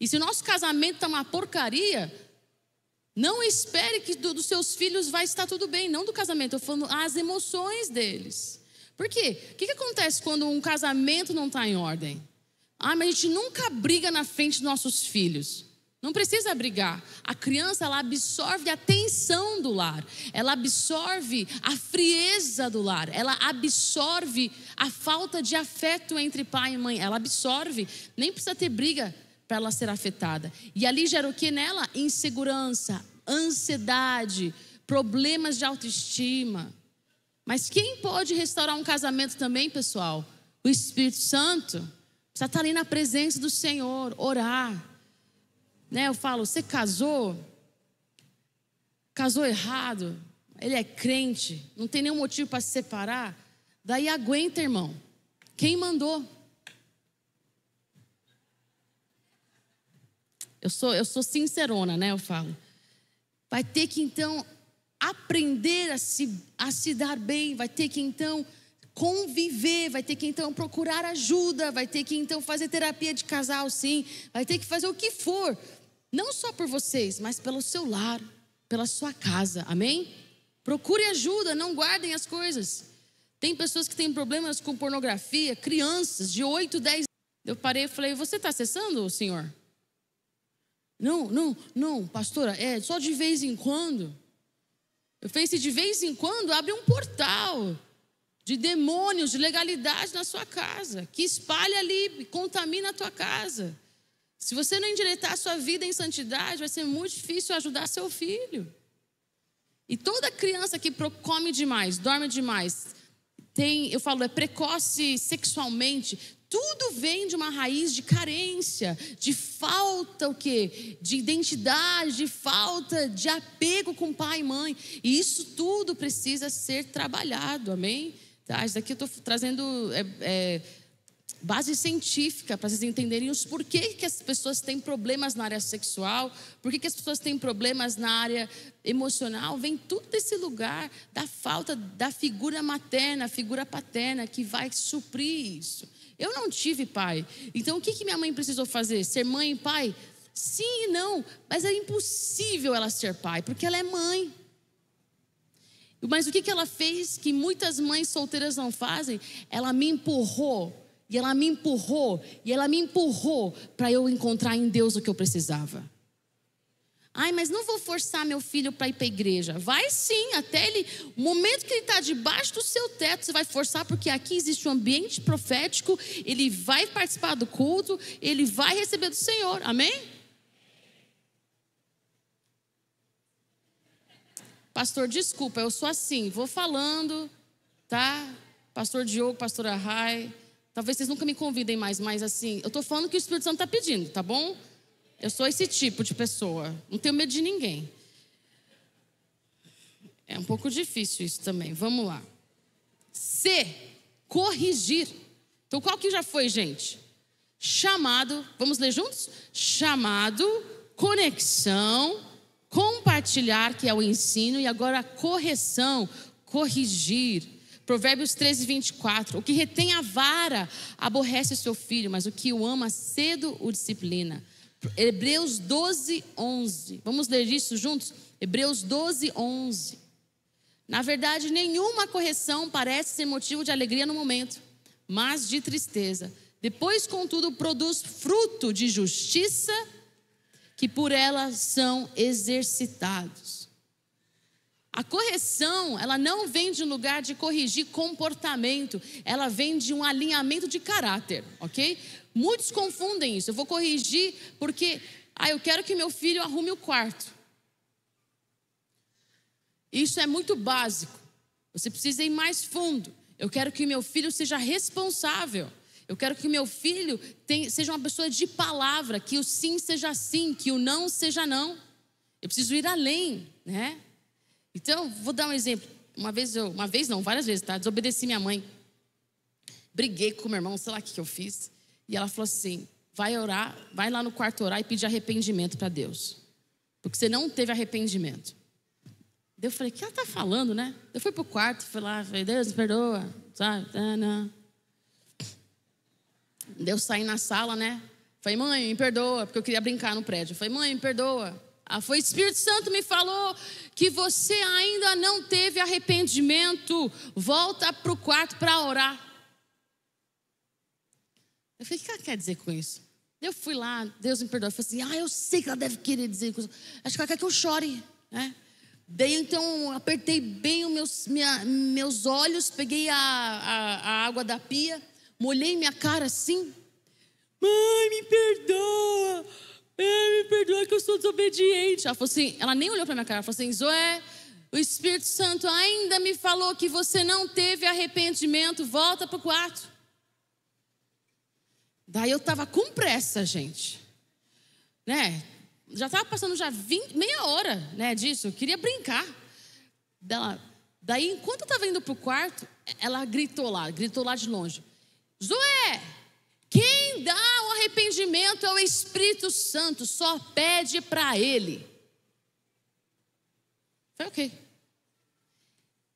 E se o nosso casamento está uma porcaria, não espere que dos seus filhos vai estar tudo bem. Não do casamento, eu estou falando as emoções deles. Por quê? O que acontece quando um casamento não está em ordem? Mas a gente nunca briga na frente dos nossos filhos. Não precisa brigar. A criança, ela absorve a tensão do lar. Ela absorve a frieza do lar. Ela absorve a falta de afeto entre pai e mãe. Ela absorve. Nem precisa ter briga para ela ser afetada. E ali gera o que nela? Insegurança, ansiedade, problemas de autoestima. Mas quem pode restaurar um casamento também, pessoal? O Espírito Santo. Precisa estar ali na presença do Senhor, orar. Né, eu falo: você casou errado, ele é crente, não tem nenhum motivo para se separar, daí aguenta, irmão. Quem mandou? Eu sou sincerona, né, eu falo. Vai ter que então aprender a se dar bem, vai ter que então conviver, vai ter que então procurar ajuda, vai ter que então fazer terapia de casal, sim, vai ter que fazer o que for. Não só por vocês, mas pelo seu lar, pela sua casa, amém? Procure ajuda, não guardem as coisas. Tem pessoas que têm problemas com pornografia, crianças de 8, 10 anos. Eu parei e falei: você está acessando, senhor? Não, pastora, só de vez em quando. Eu falei: se de vez em quando, abre um portal de demônios, de legalidade na sua casa, que espalha ali, contamina a tua casa. Se você não endireitar a sua vida em santidade, vai ser muito difícil ajudar seu filho. E toda criança que come demais, dorme demais, eu falo, é precoce sexualmente, tudo vem de uma raiz de carência, de falta o quê? De identidade, de falta de apego com pai e mãe. E isso tudo precisa ser trabalhado, amém? Tá, isso daqui eu estou trazendo base científica para vocês entenderem os porquê que as pessoas têm problemas na área sexual, porquê que as pessoas têm problemas na área emocional. Vem tudo desse lugar da falta da figura materna, figura paterna que vai suprir isso. Eu não tive pai, então o que minha mãe precisou fazer? Ser mãe e pai Sim e não, mas é impossível ela ser pai, porque ela é mãe. Mas o que ela fez que muitas mães solteiras não fazem? Ela me empurrou, e ela me empurrou, e ela me empurrou para eu encontrar em Deus o que eu precisava. Ai, mas não vou forçar meu filho para ir para a igreja. Vai sim, até ele, o momento que ele está debaixo do seu teto, você vai forçar, porque aqui existe um ambiente profético, ele vai participar do culto, ele vai receber do Senhor, amém? Pastor, desculpa, eu sou assim, vou falando, tá? Pastor Diogo, pastora Rai, talvez vocês nunca me convidem mais, mas assim, eu estou falando o que o Espírito Santo está pedindo, tá bom? Eu sou esse tipo de pessoa, não tenho medo de ninguém. É um pouco difícil isso também, vamos lá. C, corrigir. Então qual que já foi, gente? Chamado, vamos ler juntos? Chamado, conexão, compartilhar, que é o ensino, e agora a correção, corrigir. Provérbios 13, 24. O que retém a vara aborrece o seu filho, mas o que o ama cedo o disciplina. Hebreus 12, 11. Vamos ler isso juntos? Hebreus 12, 11. Na verdade, nenhuma correção parece ser motivo de alegria no momento, mas de tristeza. Depois, contudo, produz fruto de justiça, que por ela são exercitados. A correção, ela não vem de um lugar de corrigir comportamento, ela vem de um alinhamento de caráter, ok? Muitos confundem isso. Eu vou corrigir porque, eu quero que meu filho arrume o quarto. Isso é muito básico. Você precisa ir mais fundo. Eu quero que meu filho seja responsável. Eu quero que meu filho seja uma pessoa de palavra, que o sim seja sim, que o não seja não. Eu preciso ir além, né? Então, vou dar um exemplo. Várias vezes, tá? Desobedeci minha mãe. Briguei com meu irmão, sei lá o que eu fiz. E ela falou assim: vai orar, vai lá no quarto orar e pedir arrependimento para Deus. Porque você não teve arrependimento. Daí eu falei, o que ela está falando, né? Eu fui para o quarto, fui lá, falei, Deus, me perdoa, sabe? Não. Daí eu saí na sala, né? Falei, mãe, me perdoa, porque eu queria brincar no prédio. Falei, mãe, me perdoa. Foi o Espírito Santo me falou que você ainda não teve arrependimento. Volta para o quarto para orar. Eu falei, o que ela quer dizer com isso? Eu fui lá, Deus me perdoa. Eu falei assim, eu sei que ela deve querer dizer isso. Acho que ela quer que eu chore, né? Daí então apertei bem os meus olhos, peguei a água da pia, molhei minha cara assim. Mãe, me perdoa. Me perdoa que eu sou desobediente. Ela falou assim, ela nem olhou para minha cara, ela falou assim, Zoé, o Espírito Santo ainda me falou que você não teve arrependimento, volta para o quarto. Daí eu estava com pressa, gente, né? Já estava passando meia hora, né, disso, eu queria brincar. Daí, enquanto eu estava indo para o quarto, ela gritou lá de longe, Zoé, quem dá o arrependimento é o Espírito Santo, só pede para Ele. Falei, ok.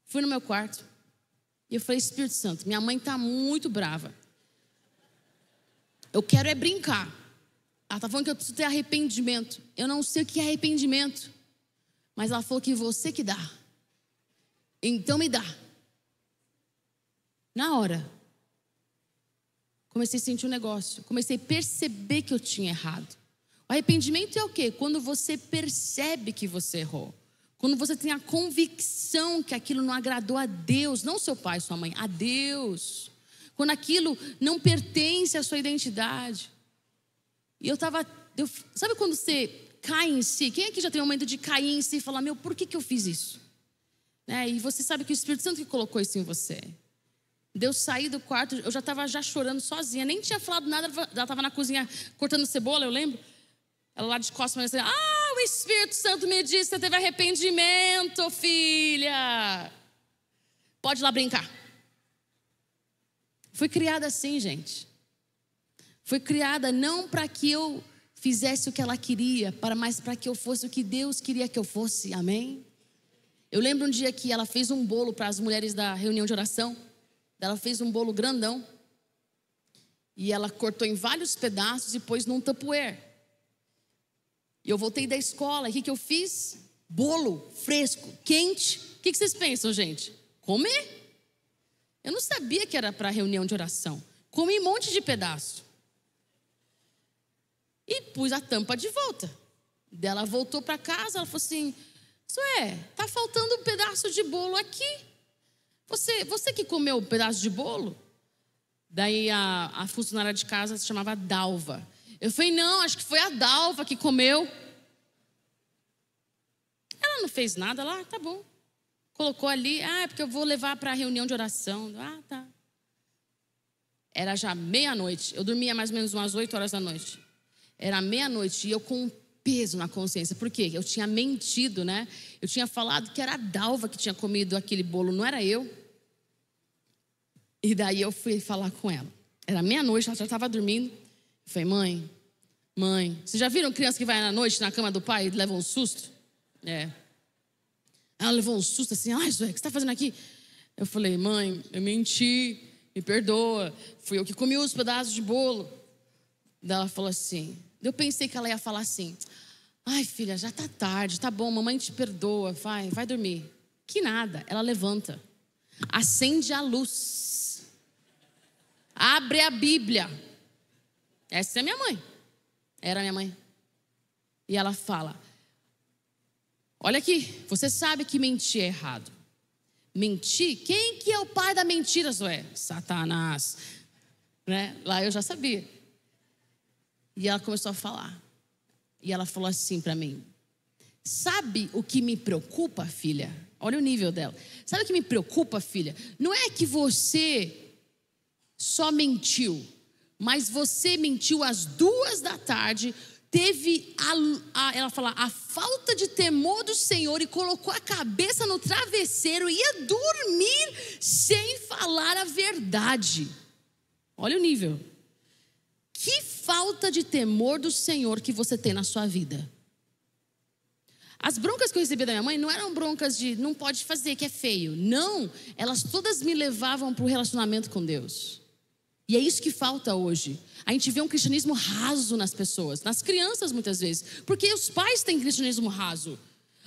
Fui no meu quarto e eu falei, Espírito Santo, minha mãe está muito brava. Eu quero brincar. Ela está falando que eu preciso ter arrependimento. Eu não sei o que é arrependimento, mas ela falou que você que dá. Então me dá. Na hora, comecei a sentir um negócio. Comecei a perceber que eu tinha errado. O arrependimento é o quê? Quando você percebe que você errou. Quando você tem a convicção que aquilo não agradou a Deus, não seu pai, sua mãe, a Deus. Quando aquilo não pertence à sua identidade. E sabe quando você cai em si? Quem aqui já tem um momento de cair em si e falar, por que eu fiz isso? Né? E você sabe que o Espírito Santo que colocou isso em você. Eu saí do quarto, eu já estava chorando sozinha, nem tinha falado nada, ela estava na cozinha cortando cebola, eu lembro. Ela lá de costas, mas assim, o Espírito Santo me disse que você teve arrependimento, filha. Pode ir lá brincar. Fui criada assim, gente. Fui criada não para que eu fizesse o que ela queria, mas para que eu fosse o que Deus queria que eu fosse, amém? Eu lembro um dia que ela fez um bolo para as mulheres da reunião de oração. Ela fez um bolo grandão. E ela cortou em vários pedaços e pôs num tupperware. E eu voltei da escola, e o que eu fiz? Bolo fresco, quente. O que vocês pensam, gente? Comer. Eu não sabia que era para reunião de oração. Comi um monte de pedaço. E pus a tampa de volta. Ela voltou para casa, ela falou assim: Sué, tá faltando um pedaço de bolo aqui. Você que comeu um pedaço de bolo? Daí a funcionária de casa se chamava Dalva. Eu falei: não, acho que foi a Dalva que comeu. Ela não fez nada lá, tá bom. Colocou ali, é porque eu vou levar para a reunião de oração. Ah, tá. Era já meia-noite. Eu dormia mais ou menos umas 8 horas da noite. Era meia-noite e eu com um peso na consciência. Por quê? Eu tinha mentido, né? Eu tinha falado que era a Dalva que tinha comido aquele bolo, não era eu. E daí eu fui falar com ela. Era meia-noite, ela já estava dormindo. Eu falei: mãe, vocês já viram criança que vai à noite na cama do pai e leva um susto? É. Ela levou um susto assim: ai, Zoé, o que você está fazendo aqui? Eu falei: mãe, eu menti, me perdoa. Fui eu que comi os pedaços de bolo. Daí ela falou assim, eu pensei que ela ia falar assim: ai, filha, já tá tarde, tá bom, mamãe te perdoa, vai dormir. Que nada, ela levanta, acende a luz, abre a Bíblia. Essa é minha mãe, era minha mãe. E ela fala: olha aqui, você sabe que mentir é errado. Mentir? Quem que é o pai da mentira, Zoé? Satanás, né? Lá eu já sabia. E ela começou a falar. E ela falou assim para mim: sabe o que me preocupa, filha? Olha o nível dela. Sabe o que me preocupa, filha? Não é que você só mentiu, mas você mentiu às 2 da tarde, teve ela fala, a falta de temor do Senhor e colocou a cabeça no travesseiro, ia dormir sem falar a verdade. Olha o nível. Que falta de temor do Senhor que você tem na sua vida. As broncas que eu recebi da minha mãe não eram broncas de não pode fazer, que é feio. Não, elas todas me levavam para o relacionamento com Deus. E é isso que falta hoje. A gente vê um cristianismo raso nas pessoas, nas crianças muitas vezes. Porque os pais têm cristianismo raso.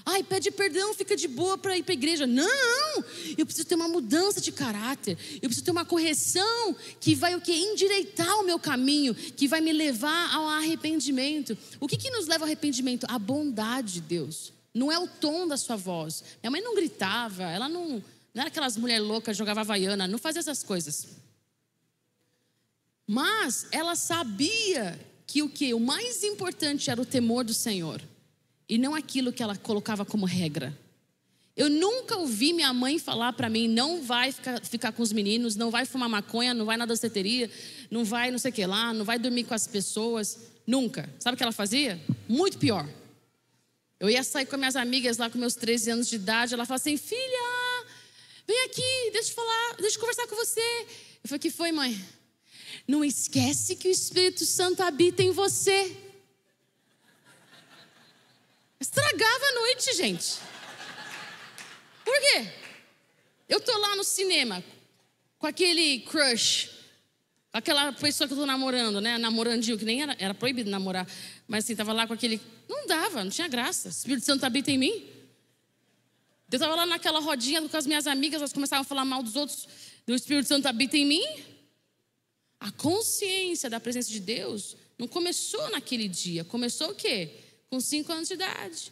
Ai, pede perdão, fica de boa para ir para a igreja. Não, eu preciso ter uma mudança de caráter. Eu preciso ter uma correção que vai endireitar o meu caminho, que vai me levar ao arrependimento. O que nos leva ao arrependimento? A bondade de Deus. Não é o tom da sua voz. Minha mãe não gritava, ela não era aquelas mulheres loucas, jogava havaiana, não fazia essas coisas. Mas ela sabia que o mais importante era o temor do Senhor. E não aquilo que ela colocava como regra. Eu nunca ouvi minha mãe falar para mim: não vai ficar com os meninos, não vai fumar maconha, não vai na danceteria, não vai não sei o que lá, não vai dormir com as pessoas. Nunca. Sabe o que ela fazia? Muito pior. Eu ia sair com minhas amigas lá com meus 13 anos de idade. Ela falava assim: filha, vem aqui, deixa eu conversar com você. Eu falei: que foi, mãe? Não esquece que o Espírito Santo habita em você. Estragava a noite, gente. Por quê? Eu tô lá no cinema com aquele crush, com aquela pessoa que eu tô namorando, né? Namorandinho, que nem era proibido namorar. Mas assim, tava lá com aquele... Não dava, não tinha graça. O Espírito Santo habita em mim. Eu tava lá naquela rodinha com as minhas amigas, elas começavam a falar mal dos outros. Do Espírito Santo habita em mim. A consciência da presença de Deus não começou naquele dia. Começou o quê? Com 5 anos de idade,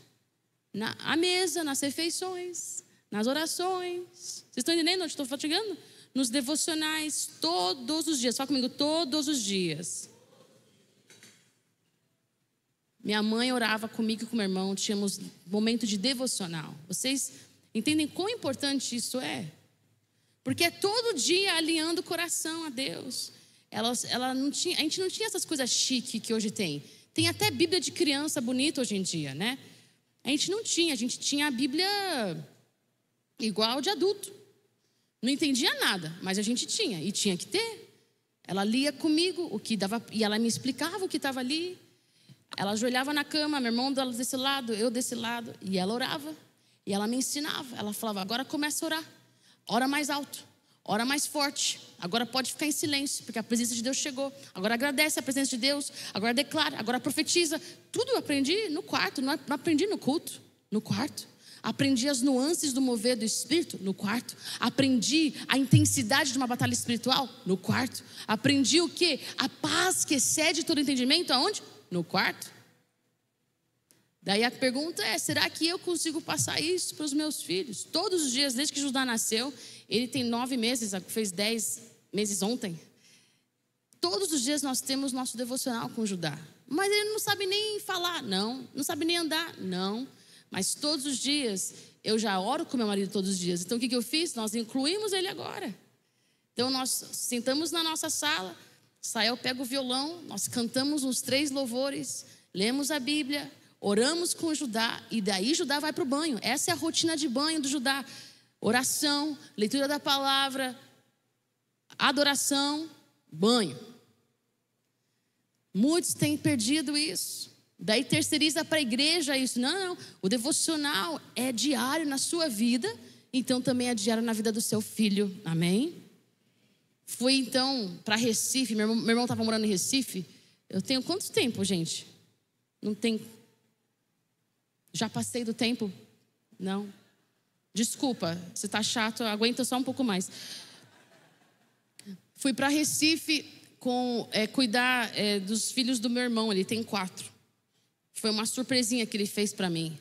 à mesa, nas refeições, nas orações. Vocês estão entendendo onde estou fatigando? Nos devocionais, todos os dias. Fala comigo, todos os dias. Minha mãe orava comigo e com meu irmão. Tínhamos momento de devocional. Vocês entendem quão importante isso é? Porque é todo dia alinhando o coração a Deus. Ela não tinha, a gente não tinha essas coisas chiques que hoje tem. Tem até Bíblia de criança bonita hoje em dia, né? A gente não tinha, a gente tinha a Bíblia igual de adulto. Não entendia nada, mas a gente tinha, e tinha que ter. Ela lia comigo o que dava, e ela me explicava o que estava ali. Ela ajoelhava na cama, meu irmão dela desse lado, eu desse lado, e ela orava. E ela me ensinava, ela falava: agora começa a orar. Ora mais alto, ora mais forte. Agora pode ficar em silêncio, porque a presença de Deus chegou. Agora agradece a presença de Deus. Agora declara, agora profetiza. Tudo eu aprendi no quarto, não aprendi no culto, no quarto. Aprendi as nuances do mover do Espírito no quarto. Aprendi a intensidade de uma batalha espiritual no quarto. Aprendi o quê? A paz que excede todo entendimento, aonde? No quarto. Daí a pergunta é, será que eu consigo passar isso para os meus filhos? Todos os dias, desde que Judá nasceu, ele tem 9 meses, fez 10 meses ontem. Todos os dias nós temos nosso devocional com Judá. Mas ele não sabe nem falar, não sabe nem andar, não. Mas todos os dias, eu já oro com meu marido todos os dias. Então o que eu fiz? Nós incluímos ele agora. Então nós sentamos na nossa sala, Sael pega o violão, nós cantamos uns 3 louvores, lemos a Bíblia, oramos com o Judá, e daí Judá vai para o banho. Essa é a rotina de banho do Judá. Oração, leitura da palavra, adoração, banho. Muitos têm perdido isso. Daí terceiriza para a igreja isso. Não, o devocional é diário na sua vida, então também é diário na vida do seu filho, amém? Fui então para Recife, meu irmão estava morando em Recife. Eu tenho quanto tempo, gente? Não tem. Já passei do tempo? Não. Desculpa, se está chato, aguenta só um pouco mais. Fui para Recife cuidar dos filhos do meu irmão, ele tem 4. Foi uma surpresinha que ele fez para mim.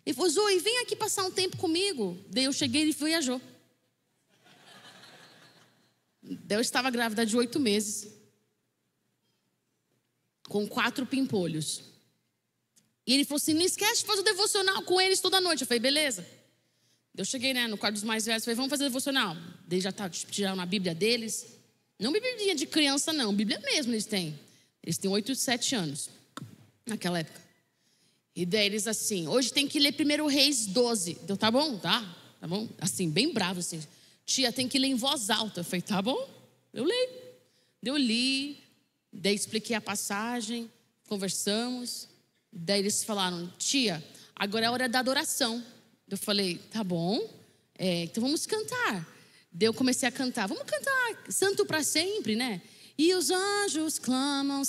Ele falou, Zoe, vem aqui passar um tempo comigo. Daí eu cheguei e ele viajou. Daí eu estava grávida de 8 meses. Com 4 pimpolhos. E ele falou assim, não esquece de fazer o devocional com eles toda noite. Eu falei, beleza. Eu cheguei no quarto dos mais velhos, falei, vamos fazer devocional. Daí já tiraram a Bíblia deles. Não Bíblia de criança não, Bíblia mesmo eles têm. Eles têm 8, 7 anos. Naquela época. E daí eles assim, hoje tem que ler 1 Reis 12. Deu, tá bom? Tá bom? Assim, bem bravo assim. Tia, tem que ler em voz alta. Eu falei, tá bom, eu leio. Eu li, daí expliquei a passagem, conversamos. Daí eles falaram, tia, agora é a hora da adoração. Eu falei, tá bom, então vamos cantar. Daí eu comecei a cantar, vamos cantar Santo para sempre, né? E os anjos clamam,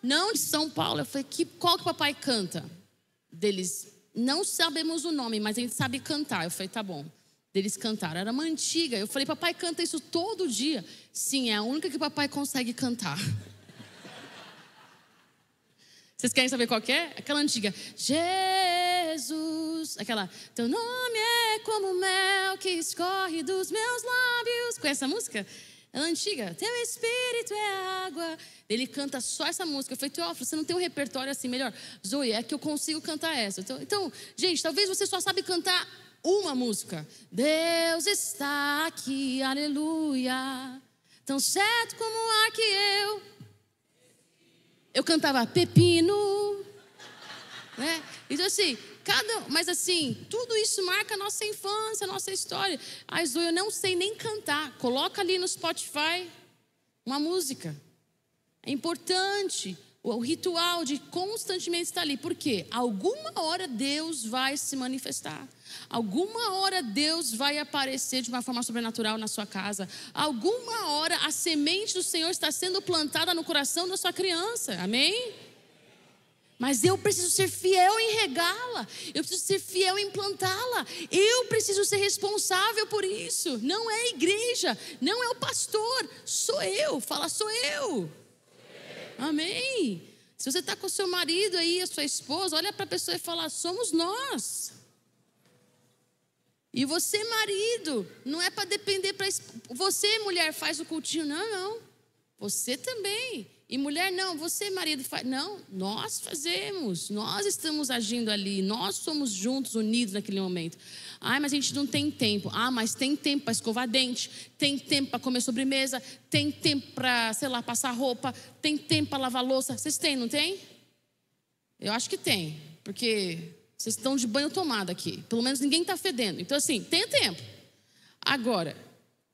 não de São Paulo. Eu falei, qual que o papai canta? Deles, não sabemos o nome, mas a gente sabe cantar. Eu falei, tá bom. Deles cantaram, era uma antiga. Eu falei, papai canta isso todo dia. Sim, é a única que o papai consegue cantar. Vocês querem saber qual que é? Aquela antiga. Jesus, aquela, teu nome é como mel que escorre dos meus lábios. Conhece essa música? Ela é antiga, teu espírito é água. Ele canta só essa música. Eu falei, Teófilo, você não tem um repertório assim melhor? Zoe, é que eu consigo cantar essa. Então, gente, talvez você só sabe cantar uma música. Deus está aqui, aleluia. Tão certo como o ar que eu cantava pepino, né? Então assim, mas assim, tudo isso marca a nossa infância, a nossa história. Ai, Zoe, eu não sei nem cantar. Coloca ali no Spotify uma música. É importante o ritual de constantemente estar ali. Por quê? Alguma hora Deus vai se manifestar. Alguma hora Deus vai aparecer de uma forma sobrenatural na sua casa. Alguma hora a semente do Senhor está sendo plantada no coração da sua criança. Amém? Mas eu preciso ser fiel em regá-la. Eu preciso ser fiel em plantá-la. Eu preciso ser responsável por isso. Não é a igreja, não é o pastor. Sou eu, fala sou eu. Amém. Se você está com o seu marido aí, a sua esposa, olha para a pessoa e fala, somos nós. E você, marido, não é para depender para você, mulher, faz o cultinho, não. Você também. E mulher, não, você, marido, faz. Não, nós fazemos. Nós estamos agindo ali. Nós somos juntos, unidos naquele momento. Ai, mas a gente não tem tempo. Ah, mas tem tempo para escovar dente. Tem tempo para comer sobremesa. Tem tempo para, sei lá, passar roupa. Tem tempo para lavar louça. Vocês têm, não tem? Eu acho que tem. Porque vocês estão de banho tomado aqui. Pelo menos ninguém está fedendo. Então assim, tem tempo. Agora,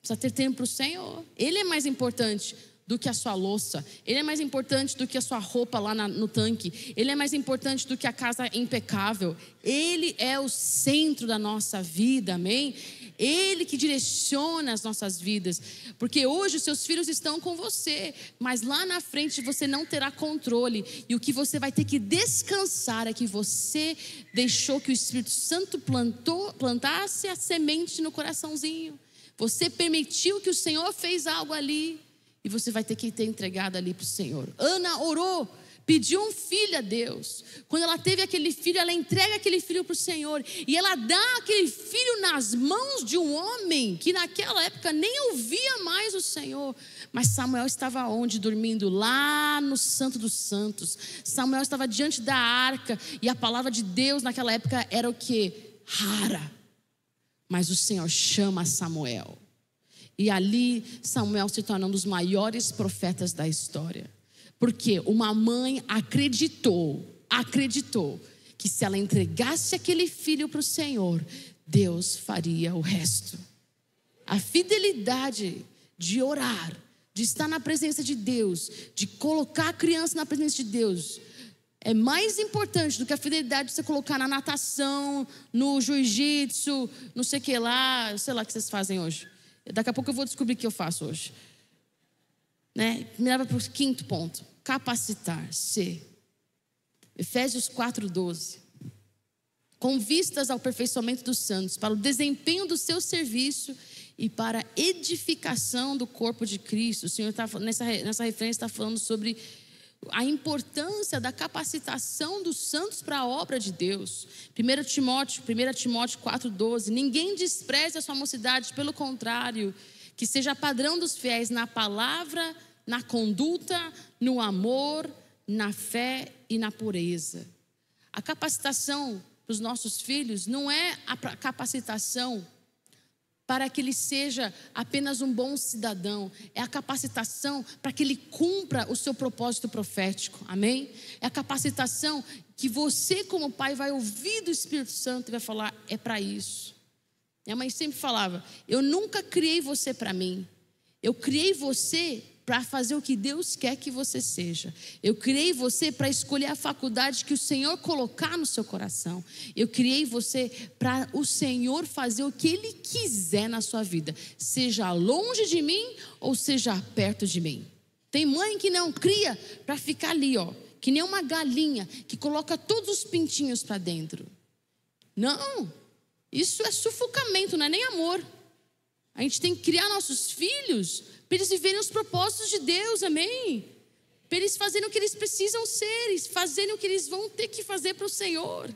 precisa ter tempo para o Senhor. Ele é mais importante do que a sua louça. Ele é mais importante do que a sua roupa lá no tanque. Ele é mais importante do que a casa impecável. Ele é o centro da nossa vida, amém? Ele que direciona as nossas vidas. Porque hoje os seus filhos estão com você, mas lá na frente você não terá controle. E o que você vai ter que descansar é que você deixou que o Espírito Santo plantasse a semente no coraçãozinho. Você permitiu que o Senhor fez algo ali. E você vai ter que ter entregado ali para o Senhor. Ana orou, pediu um filho a Deus. Quando ela teve aquele filho, ela entrega aquele filho para o Senhor. E ela dá aquele filho nas mãos de um homem que naquela época nem ouvia mais o Senhor. Mas Samuel estava onde? Dormindo lá no Santo dos Santos. Samuel estava diante da arca. E a palavra de Deus naquela época era o quê? Rara. Mas o Senhor chama Samuel. E ali Samuel se torna um dos maiores profetas da história. Porque uma mãe acreditou que se ela entregasse aquele filho para o Senhor, Deus faria o resto. A fidelidade de orar, de estar na presença de Deus, de colocar a criança na presença de Deus, é mais importante do que a fidelidade de você colocar na natação, no jiu-jitsu, não sei o que lá, sei lá o que vocês fazem hoje. Daqui a pouco eu vou descobrir o que eu faço hoje. Me leva para o 5º ponto. Capacitar-se. Efésios 4:12. Com vistas ao aperfeiçoamento dos santos, para o desempenho do seu serviço e para a edificação do corpo de Cristo. O Senhor está nessa referência está falando sobre a importância da capacitação dos santos para a obra de Deus. 1 Timóteo 4:12. Ninguém despreze a sua mocidade, pelo contrário, que seja padrão dos fiéis na palavra, na conduta, no amor, na fé e na pureza. A capacitação para os nossos filhos não é a capacitação para que ele seja apenas um bom cidadão. É a capacitação para que ele cumpra o seu propósito profético, amém? É a capacitação que você como pai vai ouvir do Espírito Santo e vai falar, é para isso. Minha mãe sempre falava, eu nunca criei você para mim, eu criei você para fazer o que Deus quer que você seja. Eu criei você para escolher a faculdade que o Senhor colocar no seu coração. Eu criei você para o Senhor fazer o que Ele quiser na sua vida, seja longe de mim ou seja perto de mim. Tem mãe que não cria para ficar ali, que nem uma galinha que coloca todos os pintinhos para dentro. Não, isso é sufocamento, não é nem amor. A gente tem que criar nossos filhos para eles viverem os propósitos de Deus, amém? Para eles fazerem o que eles precisam ser, fazerem o que eles vão ter que fazer para o Senhor.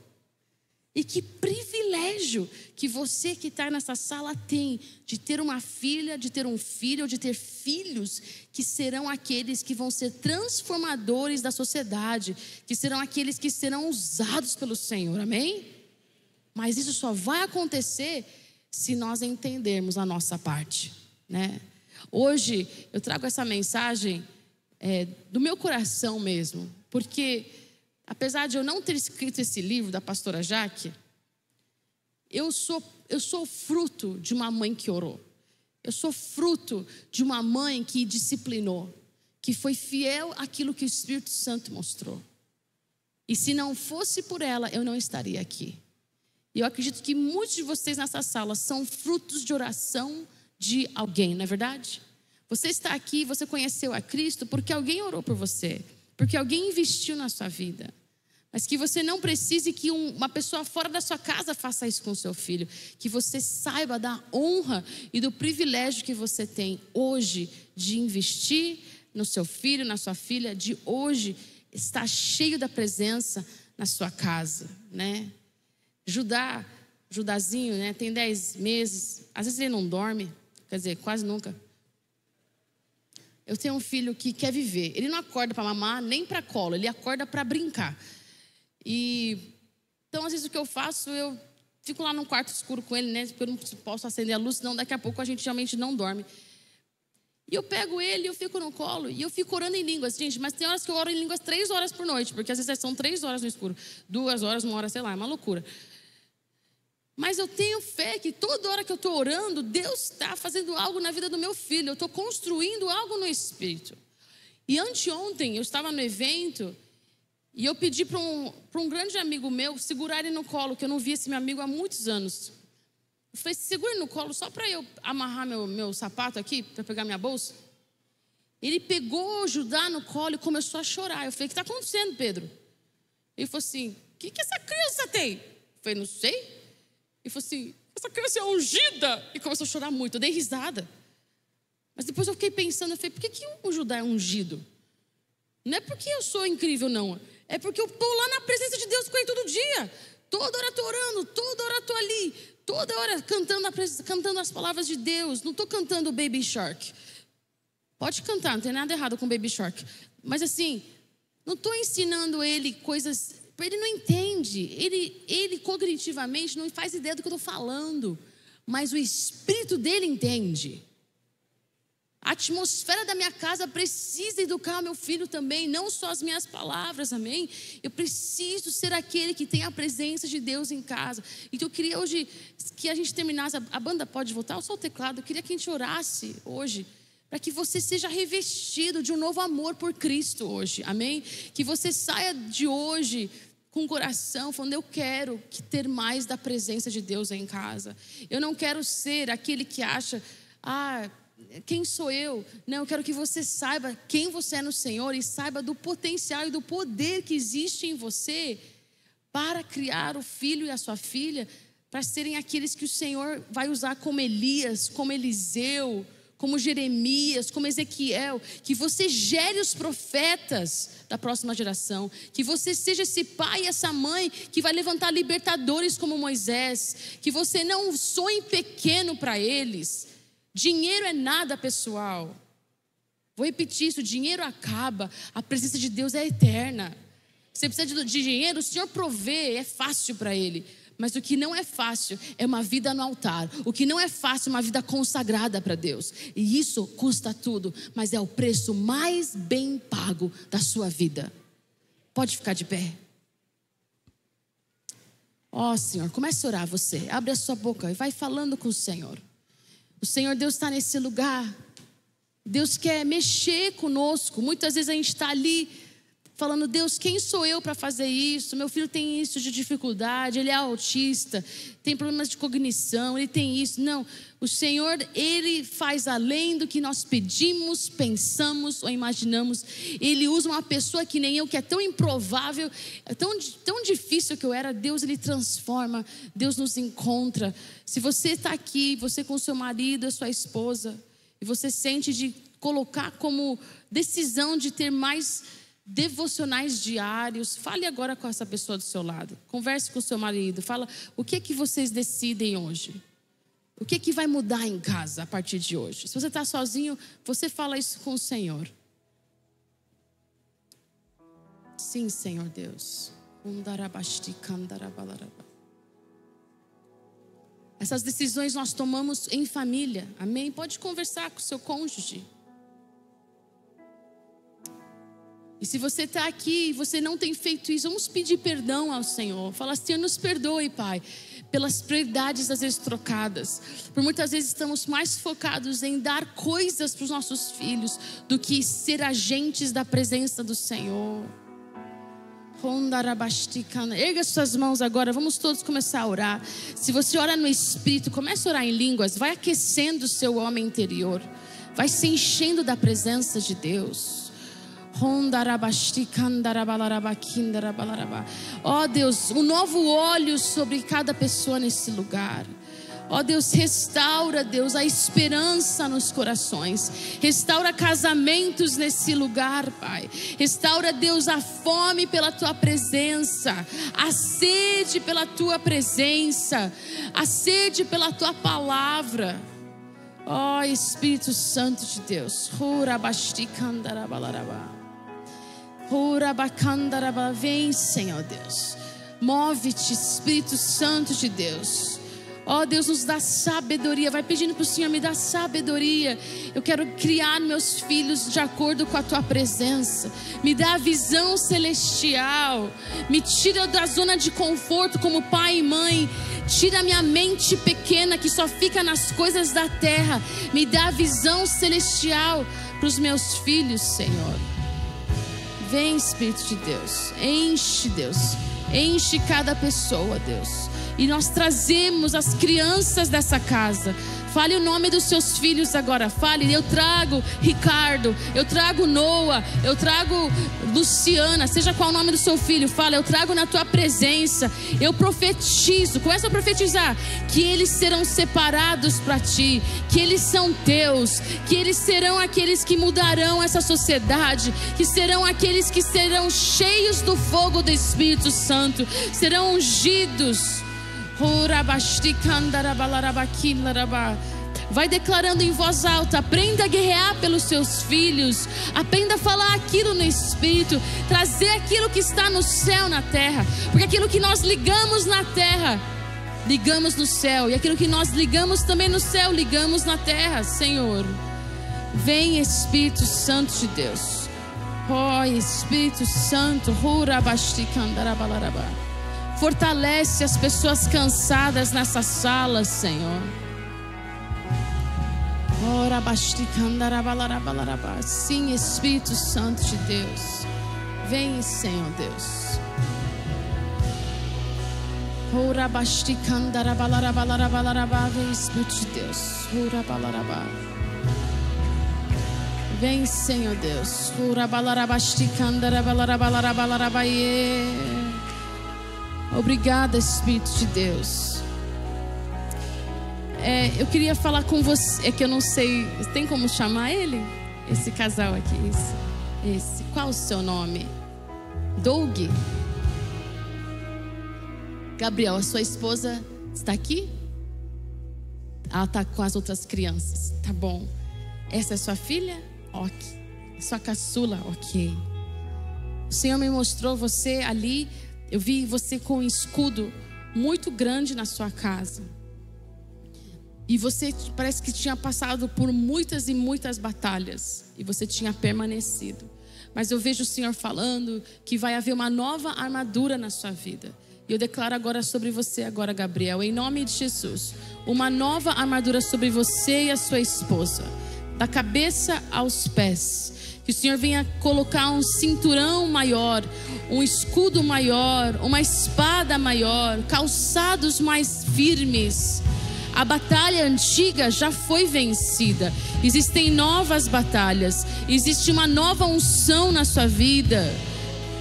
E que privilégio que você que está nessa sala tem de ter uma filha, de ter um filho, ou de ter filhos que serão aqueles que vão ser transformadores da sociedade, que serão aqueles que serão usados pelo Senhor, amém? Mas isso só vai acontecer se nós entendermos a nossa parte, Hoje eu trago essa mensagem do meu coração mesmo, porque apesar de eu não ter escrito esse livro da pastora Jaque, eu sou fruto de uma mãe que orou. Eu sou fruto de uma mãe que disciplinou, que foi fiel àquilo que o Espírito Santo mostrou. E se não fosse por ela, eu não estaria aqui. E eu acredito que muitos de vocês nessa sala são frutos de oração de alguém, não é verdade? Você está aqui, você conheceu a Cristo porque alguém orou por você, porque alguém investiu na sua vida. Mas que você não precise que uma pessoa fora da sua casa faça isso com o seu filho. Que você saiba da honra e do privilégio que você tem hoje de investir no seu filho, na sua filha, de hoje estar cheio da presença na sua casa, Judazinho, tem 10 meses, às vezes ele não dorme, quer dizer, quase nunca. Eu tenho um filho que quer viver, ele não acorda para mamar nem para colo, ele acorda para brincar. Então às vezes o que eu faço, eu fico lá num quarto escuro com ele, porque eu não posso acender a luz, senão daqui a pouco a gente realmente não dorme. E eu pego ele, eu fico no colo e eu fico orando em línguas, gente, mas tem horas que eu oro em línguas 3 horas por noite, porque às vezes são 3 horas no escuro, 2 horas, 1 hora, sei lá, é uma loucura. Mas eu tenho fé que toda hora que eu estou orando, Deus está fazendo algo na vida do meu filho. Eu estou construindo algo no Espírito. E anteontem eu estava no evento e eu pedi para um grande amigo meu segurar ele no colo, que eu não via esse meu amigo há muitos anos. Eu falei, segura no colo só para eu amarrar meu sapato aqui, para pegar minha bolsa. Ele pegou o Judá no colo e começou a chorar. Eu falei, o que está acontecendo, Pedro? Ele falou assim, o que essa criança tem? Eu falei, não sei. Ele falou assim, essa criança é ungida. E começou a chorar muito, eu dei risada. Mas depois eu fiquei pensando, eu falei, por que o Judá é ungido? Não é porque eu sou incrível, não. É porque eu estou lá na presença de Deus com ele todo dia. Toda hora estou orando, toda hora estou ali. Toda hora cantando as palavras de Deus. Não estou cantando Baby Shark. Pode cantar, não tem nada errado com Baby Shark. Mas assim, não estou ensinando ele coisas... Ele não entende. Ele cognitivamente não faz ideia do que eu estou falando. Mas o espírito dele entende. A atmosfera da minha casa precisa educar o meu filho também, não só as minhas palavras, amém? Eu preciso ser aquele que tem a presença de Deus em casa. Então eu queria hoje que a gente terminasse, a banda pode voltar, só o teclado, eu queria que a gente orasse hoje, para que você seja revestido de um novo amor por Cristo hoje, amém? Que você saia de hoje com o coração falando, eu quero ter mais da presença de Deus em casa. Eu não quero ser aquele que acha, quem sou eu? Não, eu quero que você saiba quem você é no Senhor e saiba do potencial e do poder que existe em você para criar o filho e a sua filha, para serem aqueles que o Senhor vai usar como Elias, como Eliseu, como Jeremias, como Ezequiel. Que você gere os profetas da próxima geração, que você seja esse pai e essa mãe que vai levantar libertadores como Moisés, que você não sonhe pequeno para eles. Dinheiro é nada, pessoal. Vou repetir isso, dinheiro acaba, a presença de Deus é eterna. Você precisa de dinheiro, o Senhor provê, é fácil para Ele. Mas o que não é fácil é uma vida no altar. O que não é fácil é uma vida consagrada para Deus. E isso custa tudo, mas é o preço mais bem pago da sua vida. Pode ficar de pé. Senhor, comece a orar você. Abre a sua boca e vai falando com o Senhor. O Senhor Deus está nesse lugar. Deus quer mexer conosco. Muitas vezes a gente está ali falando, Deus, quem sou eu para fazer isso? Meu filho tem isso de dificuldade, ele é autista, tem problemas de cognição, ele tem isso. Não, o Senhor, Ele faz além do que nós pedimos, pensamos ou imaginamos. Ele usa uma pessoa que nem eu, que é tão improvável, é tão difícil que eu era. Deus, Ele transforma, Deus nos encontra. Se você está aqui, você com seu marido, a sua esposa, e você sente de colocar como decisão de ter mais devocionais diários, fale agora com essa pessoa do seu lado. Converse com o seu marido, fala o que é que vocês decidem hoje. O que é que vai mudar em casa a partir de hoje? Se você está sozinho, você fala isso com o Senhor. Sim, Senhor Deus. Essas decisões nós tomamos em família, amém? Pode conversar com o seu cônjuge. E se você está aqui e você não tem feito isso, vamos pedir perdão ao Senhor. Fala, Senhor, nos perdoe, Pai, pelas prioridades às vezes trocadas. Por muitas vezes estamos mais focados em dar coisas para os nossos filhos do que ser agentes da presença do Senhor. Erga suas mãos agora, vamos todos começar a orar. Se você ora no Espírito, comece a orar em línguas. Vai aquecendo o seu homem interior. Vai se enchendo da presença de Deus. Ó Deus, um novo óleo sobre cada pessoa nesse lugar. Ó Deus, restaura, Deus, a esperança nos corações. Restaura casamentos nesse lugar, Pai. Restaura, Deus, a fome pela Tua presença, a sede pela Tua presença, a sede pela Tua palavra. Ó Espírito Santo de Deus. Vem, Senhor Deus. Move-te, Espírito Santo de Deus. Ó Deus, nos dá sabedoria. Vai pedindo para o Senhor, me dá sabedoria. Eu quero criar meus filhos de acordo com a Tua presença. Me dá a visão celestial. Me tira da zona de conforto como pai e mãe. Tira a minha mente pequena que só fica nas coisas da terra. Me dá a visão celestial para os meus filhos, Senhor. Vem, Espírito de Deus, enche, Deus, Enche cada pessoa, Deus. E nós trazemos as crianças dessa casa. Fale o nome dos seus filhos agora. Fale, eu trago Ricardo, eu trago Noah, eu trago Luciana, seja qual o nome do seu filho. Fala, eu trago na tua presença. Eu profetizo, começa a profetizar que eles serão separados para ti, que eles são teus, que eles serão aqueles que mudarão essa sociedade, que serão aqueles que serão cheios do fogo do Espírito Santo, serão ungidos. Vai declarando em voz alta. Aprenda a guerrear pelos seus filhos. Aprenda a falar aquilo no Espírito. Trazer aquilo que está no céu na terra. Porque aquilo que nós ligamos na terra, ligamos no céu. E aquilo que nós ligamos também no céu, ligamos na terra. Senhor, vem Espírito Santo de Deus. Oh Espírito Santo, fortalece as pessoas cansadas nessa sala, Senhor. Sim, Espírito Santo de Deus. Vem, Senhor Deus. Vem, Espírito de Deus. Vem, Senhor Deus. Obrigada, Espírito de Deus. Eu queria falar com você. É que eu não sei. Tem como chamar ele? Esse casal aqui. Esse. Qual o seu nome? Doug? Gabriel, a sua esposa está aqui? Ela está com as outras crianças. Tá bom. Essa é sua filha? Ok. Sua caçula? Ok. O Senhor me mostrou você ali. Eu vi você com um escudo muito grande na sua casa. E você parece que tinha passado por muitas e muitas batalhas. E você tinha permanecido. Mas eu vejo o Senhor falando que vai haver uma nova armadura na sua vida. E eu declaro agora sobre você, agora, Gabriel, em nome de Jesus. Uma nova armadura sobre você e a sua esposa. Da cabeça aos pés. Que o Senhor venha colocar um cinturão maior, um escudo maior, uma espada maior, calçados mais firmes. A batalha antiga já foi vencida. Existem novas batalhas. Existe uma nova unção na sua vida.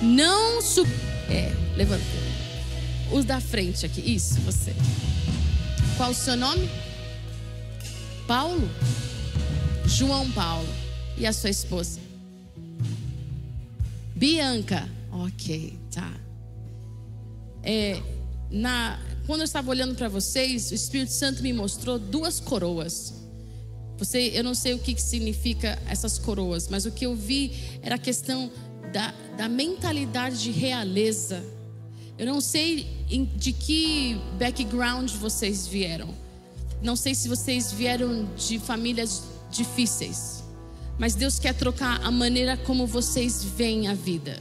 Não levanta. Os da frente aqui. Isso, você. Qual o seu nome? Paulo? João Paulo. E a sua esposa? Bianca. Ok, tá. Quando eu estava olhando para vocês, o Espírito Santo me mostrou 2 coroas. Eu não sei o que significa essas coroas, mas o que eu vi era a questão da mentalidade de realeza. Eu não sei de que background vocês vieram. Não sei se vocês vieram de famílias difíceis. Mas Deus quer trocar a maneira como vocês veem a vida.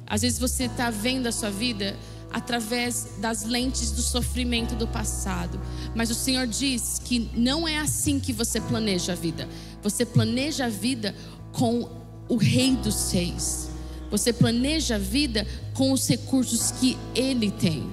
Às vezes você está vendo a sua vida através das lentes do sofrimento do passado. Mas o Senhor diz que não é assim que você planeja a vida. Você planeja a vida com o Rei dos Reis. Você planeja a vida com os recursos que Ele tem.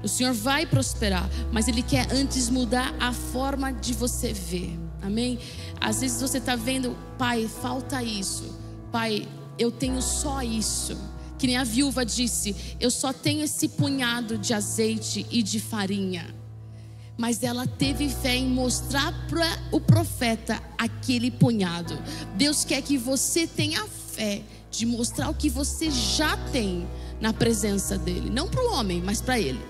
O Senhor vai prosperar, mas Ele quer antes mudar a forma de você ver. Amém? Às vezes você está vendo, pai, falta isso. Pai, eu tenho só isso. Que nem a viúva disse, eu só tenho esse punhado de azeite e de farinha. Mas ela teve fé em mostrar para o profeta aquele punhado. Deus quer que você tenha fé de mostrar o que você já tem na presença dele. Não para o homem, mas para ele.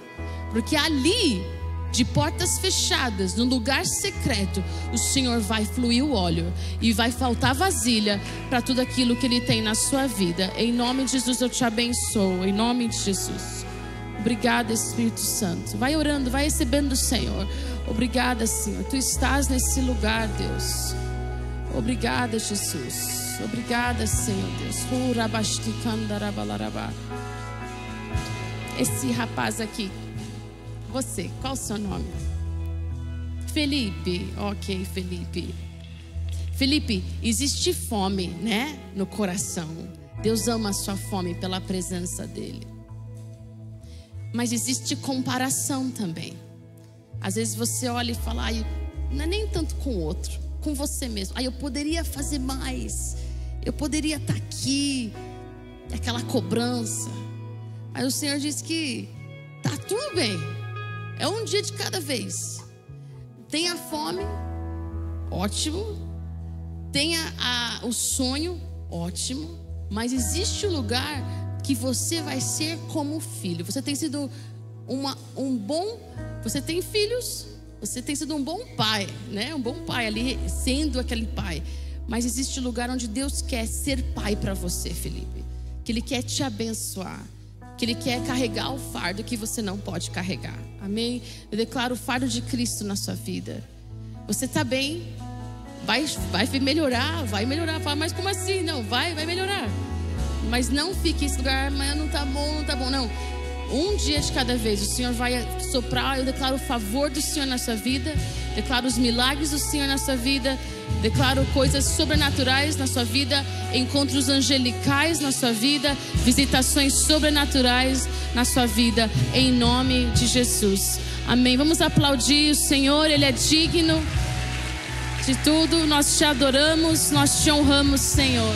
Porque ali, de portas fechadas, no lugar secreto, o Senhor vai fluir o óleo e vai faltar vasilha para tudo aquilo que Ele tem na sua vida. Em nome de Jesus eu te abençoo, em nome de Jesus. Obrigada, Espírito Santo. Vai orando, vai recebendo do Senhor. Obrigada, Senhor. Tu estás nesse lugar, Deus. Obrigada, Jesus. Obrigada, Senhor Deus. Esse rapaz aqui, você, qual o seu nome? Felipe. Ok, Felipe. Felipe, existe fome, né? No coração. Deus ama a sua fome pela presença dEle. mas existe comparação também. Às vezes você olha e fala, não é nem tanto com o outro, com você mesmo. Eu poderia fazer mais, eu poderia estar aqui, aquela cobrança. Aí o Senhor diz que tá tudo bem, é um dia de cada vez. Tenha fome, ótimo. Tenha o sonho, ótimo. Mas existe um lugar que você vai ser como filho. Você tem sido você tem filhos, você tem sido um bom pai, né? Um bom pai ali, sendo aquele pai. Mas existe um lugar onde Deus quer ser pai para você, Felipe. Que Ele quer te abençoar, que Ele quer carregar o fardo que você não pode carregar. Amém? Eu declaro o fardo de Cristo na sua vida. Você está bem, vai melhorar, vai melhorar. Fala, mas como assim? Não, vai melhorar. Mas não fique nesse lugar, mas não tá bom, não. Um dia de cada vez, o Senhor vai soprar. Eu declaro o favor do Senhor na sua vida, declaro os milagres do Senhor na sua vida, declaro coisas sobrenaturais na sua vida, encontros angelicais na sua vida, visitações sobrenaturais na sua vida, em nome de Jesus. Amém. Vamos aplaudir o Senhor, Ele é digno de tudo. Nós te adoramos, nós te honramos, Senhor.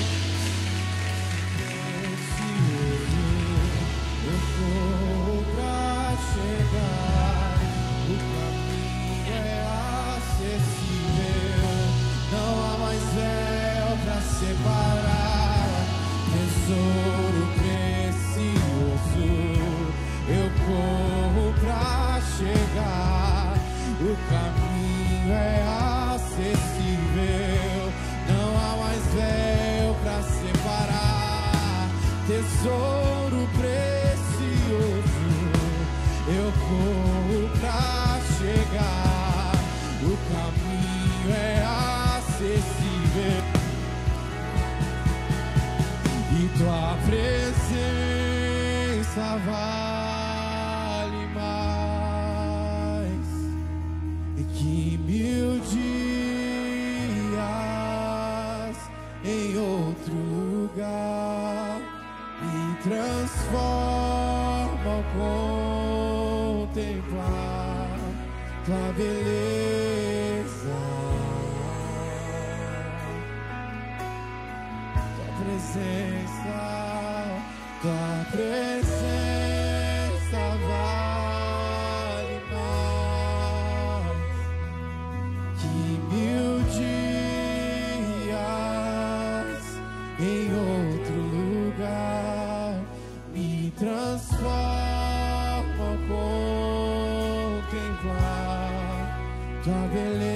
Tesouro precioso, eu corro pra chegar. O caminho é acessível e tua presença vale mais que 1000 dias em outro lugar. Me transforma ao contemplar tua beleza, tua presença vale mais que 1000 dias em outro lugar. Me transforma ao contemplar tua beleza.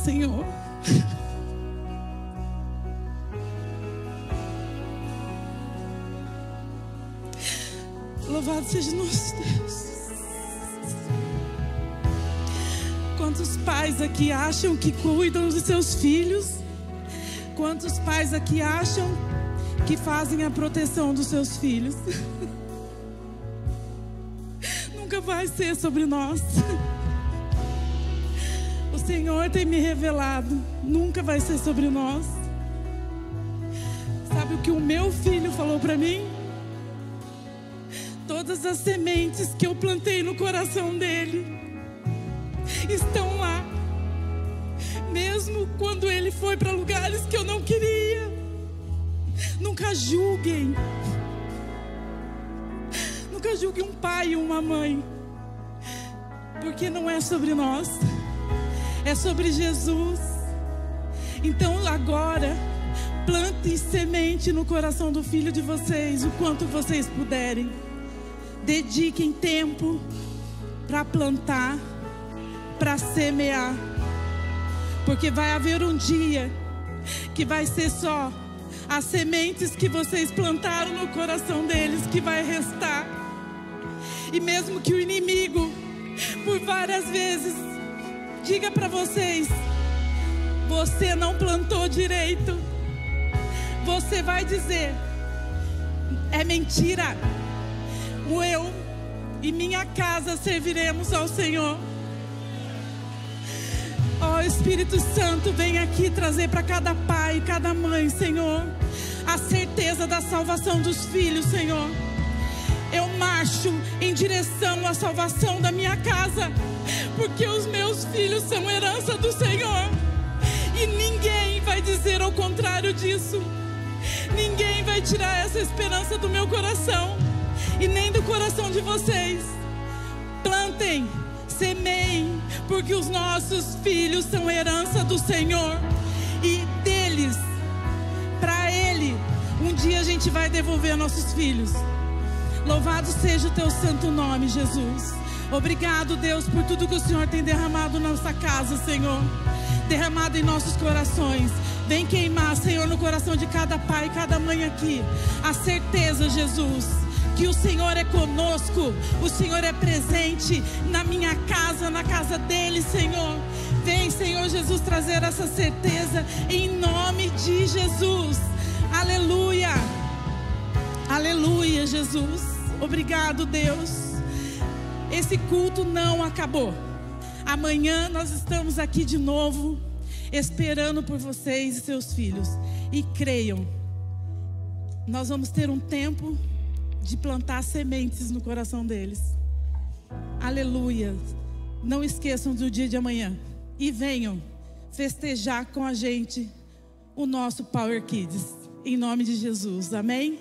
Senhor, louvado seja nosso Deus. Quantos pais aqui acham que cuidam dos seus filhos? Quantos pais aqui acham que fazem a proteção dos seus filhos? Nunca vai ser sobre nós. O Senhor tem me revelado, nunca vai ser sobre nós. Sabe o que o meu filho falou para mim? Todas as sementes que eu plantei no coração dele estão lá, mesmo quando ele foi para lugares que eu não queria. Nunca julguem. Nunca julguem um pai e uma mãe, porque não é sobre nós, é sobre Jesus. Então agora, plantem semente no coração do filho de vocês, o quanto vocês puderem. Dediquem tempo para plantar, para semear, porque vai haver um dia que vai ser só as sementes que vocês plantaram no coração deles que vai restar. E mesmo que o inimigo por várias vezes. Diga para vocês: você não plantou direito. Você vai dizer: é mentira. Eu e minha casa serviremos ao Senhor. Ó, Espírito Santo, vem aqui trazer para cada pai, cada mãe, Senhor, a certeza da salvação dos filhos, Senhor. Eu marcho em direção à salvação da minha casa, porque os meus filhos são herança do Senhor. E ninguém vai dizer ao contrário disso. Ninguém vai tirar essa esperança do meu coração e nem do coração de vocês. Plantem, semeiem, porque os nossos filhos são herança do Senhor. E deles, para Ele, um dia a gente vai devolver nossos filhos. Louvado seja o teu santo nome, Jesus. Obrigado, Deus, por tudo que o Senhor tem derramado na nossa casa, Senhor. Derramado em nossos corações. Vem queimar, Senhor, no coração de cada pai e cada mãe aqui a certeza, Jesus, que o Senhor é conosco. O Senhor é presente na minha casa, na casa dele, Senhor. Vem, Senhor Jesus, trazer essa certeza em nome de Jesus. Aleluia. Aleluia, Jesus. Obrigado, Deus. Esse culto não acabou. Amanhã nós estamos aqui de novo, esperando por vocês e seus filhos. E creiam, nós vamos ter um tempo de plantar sementes no coração deles. Aleluia. Não esqueçam do dia de amanhã. E venham festejar com a gente o nosso Power Kids. Em nome de Jesus. Amém?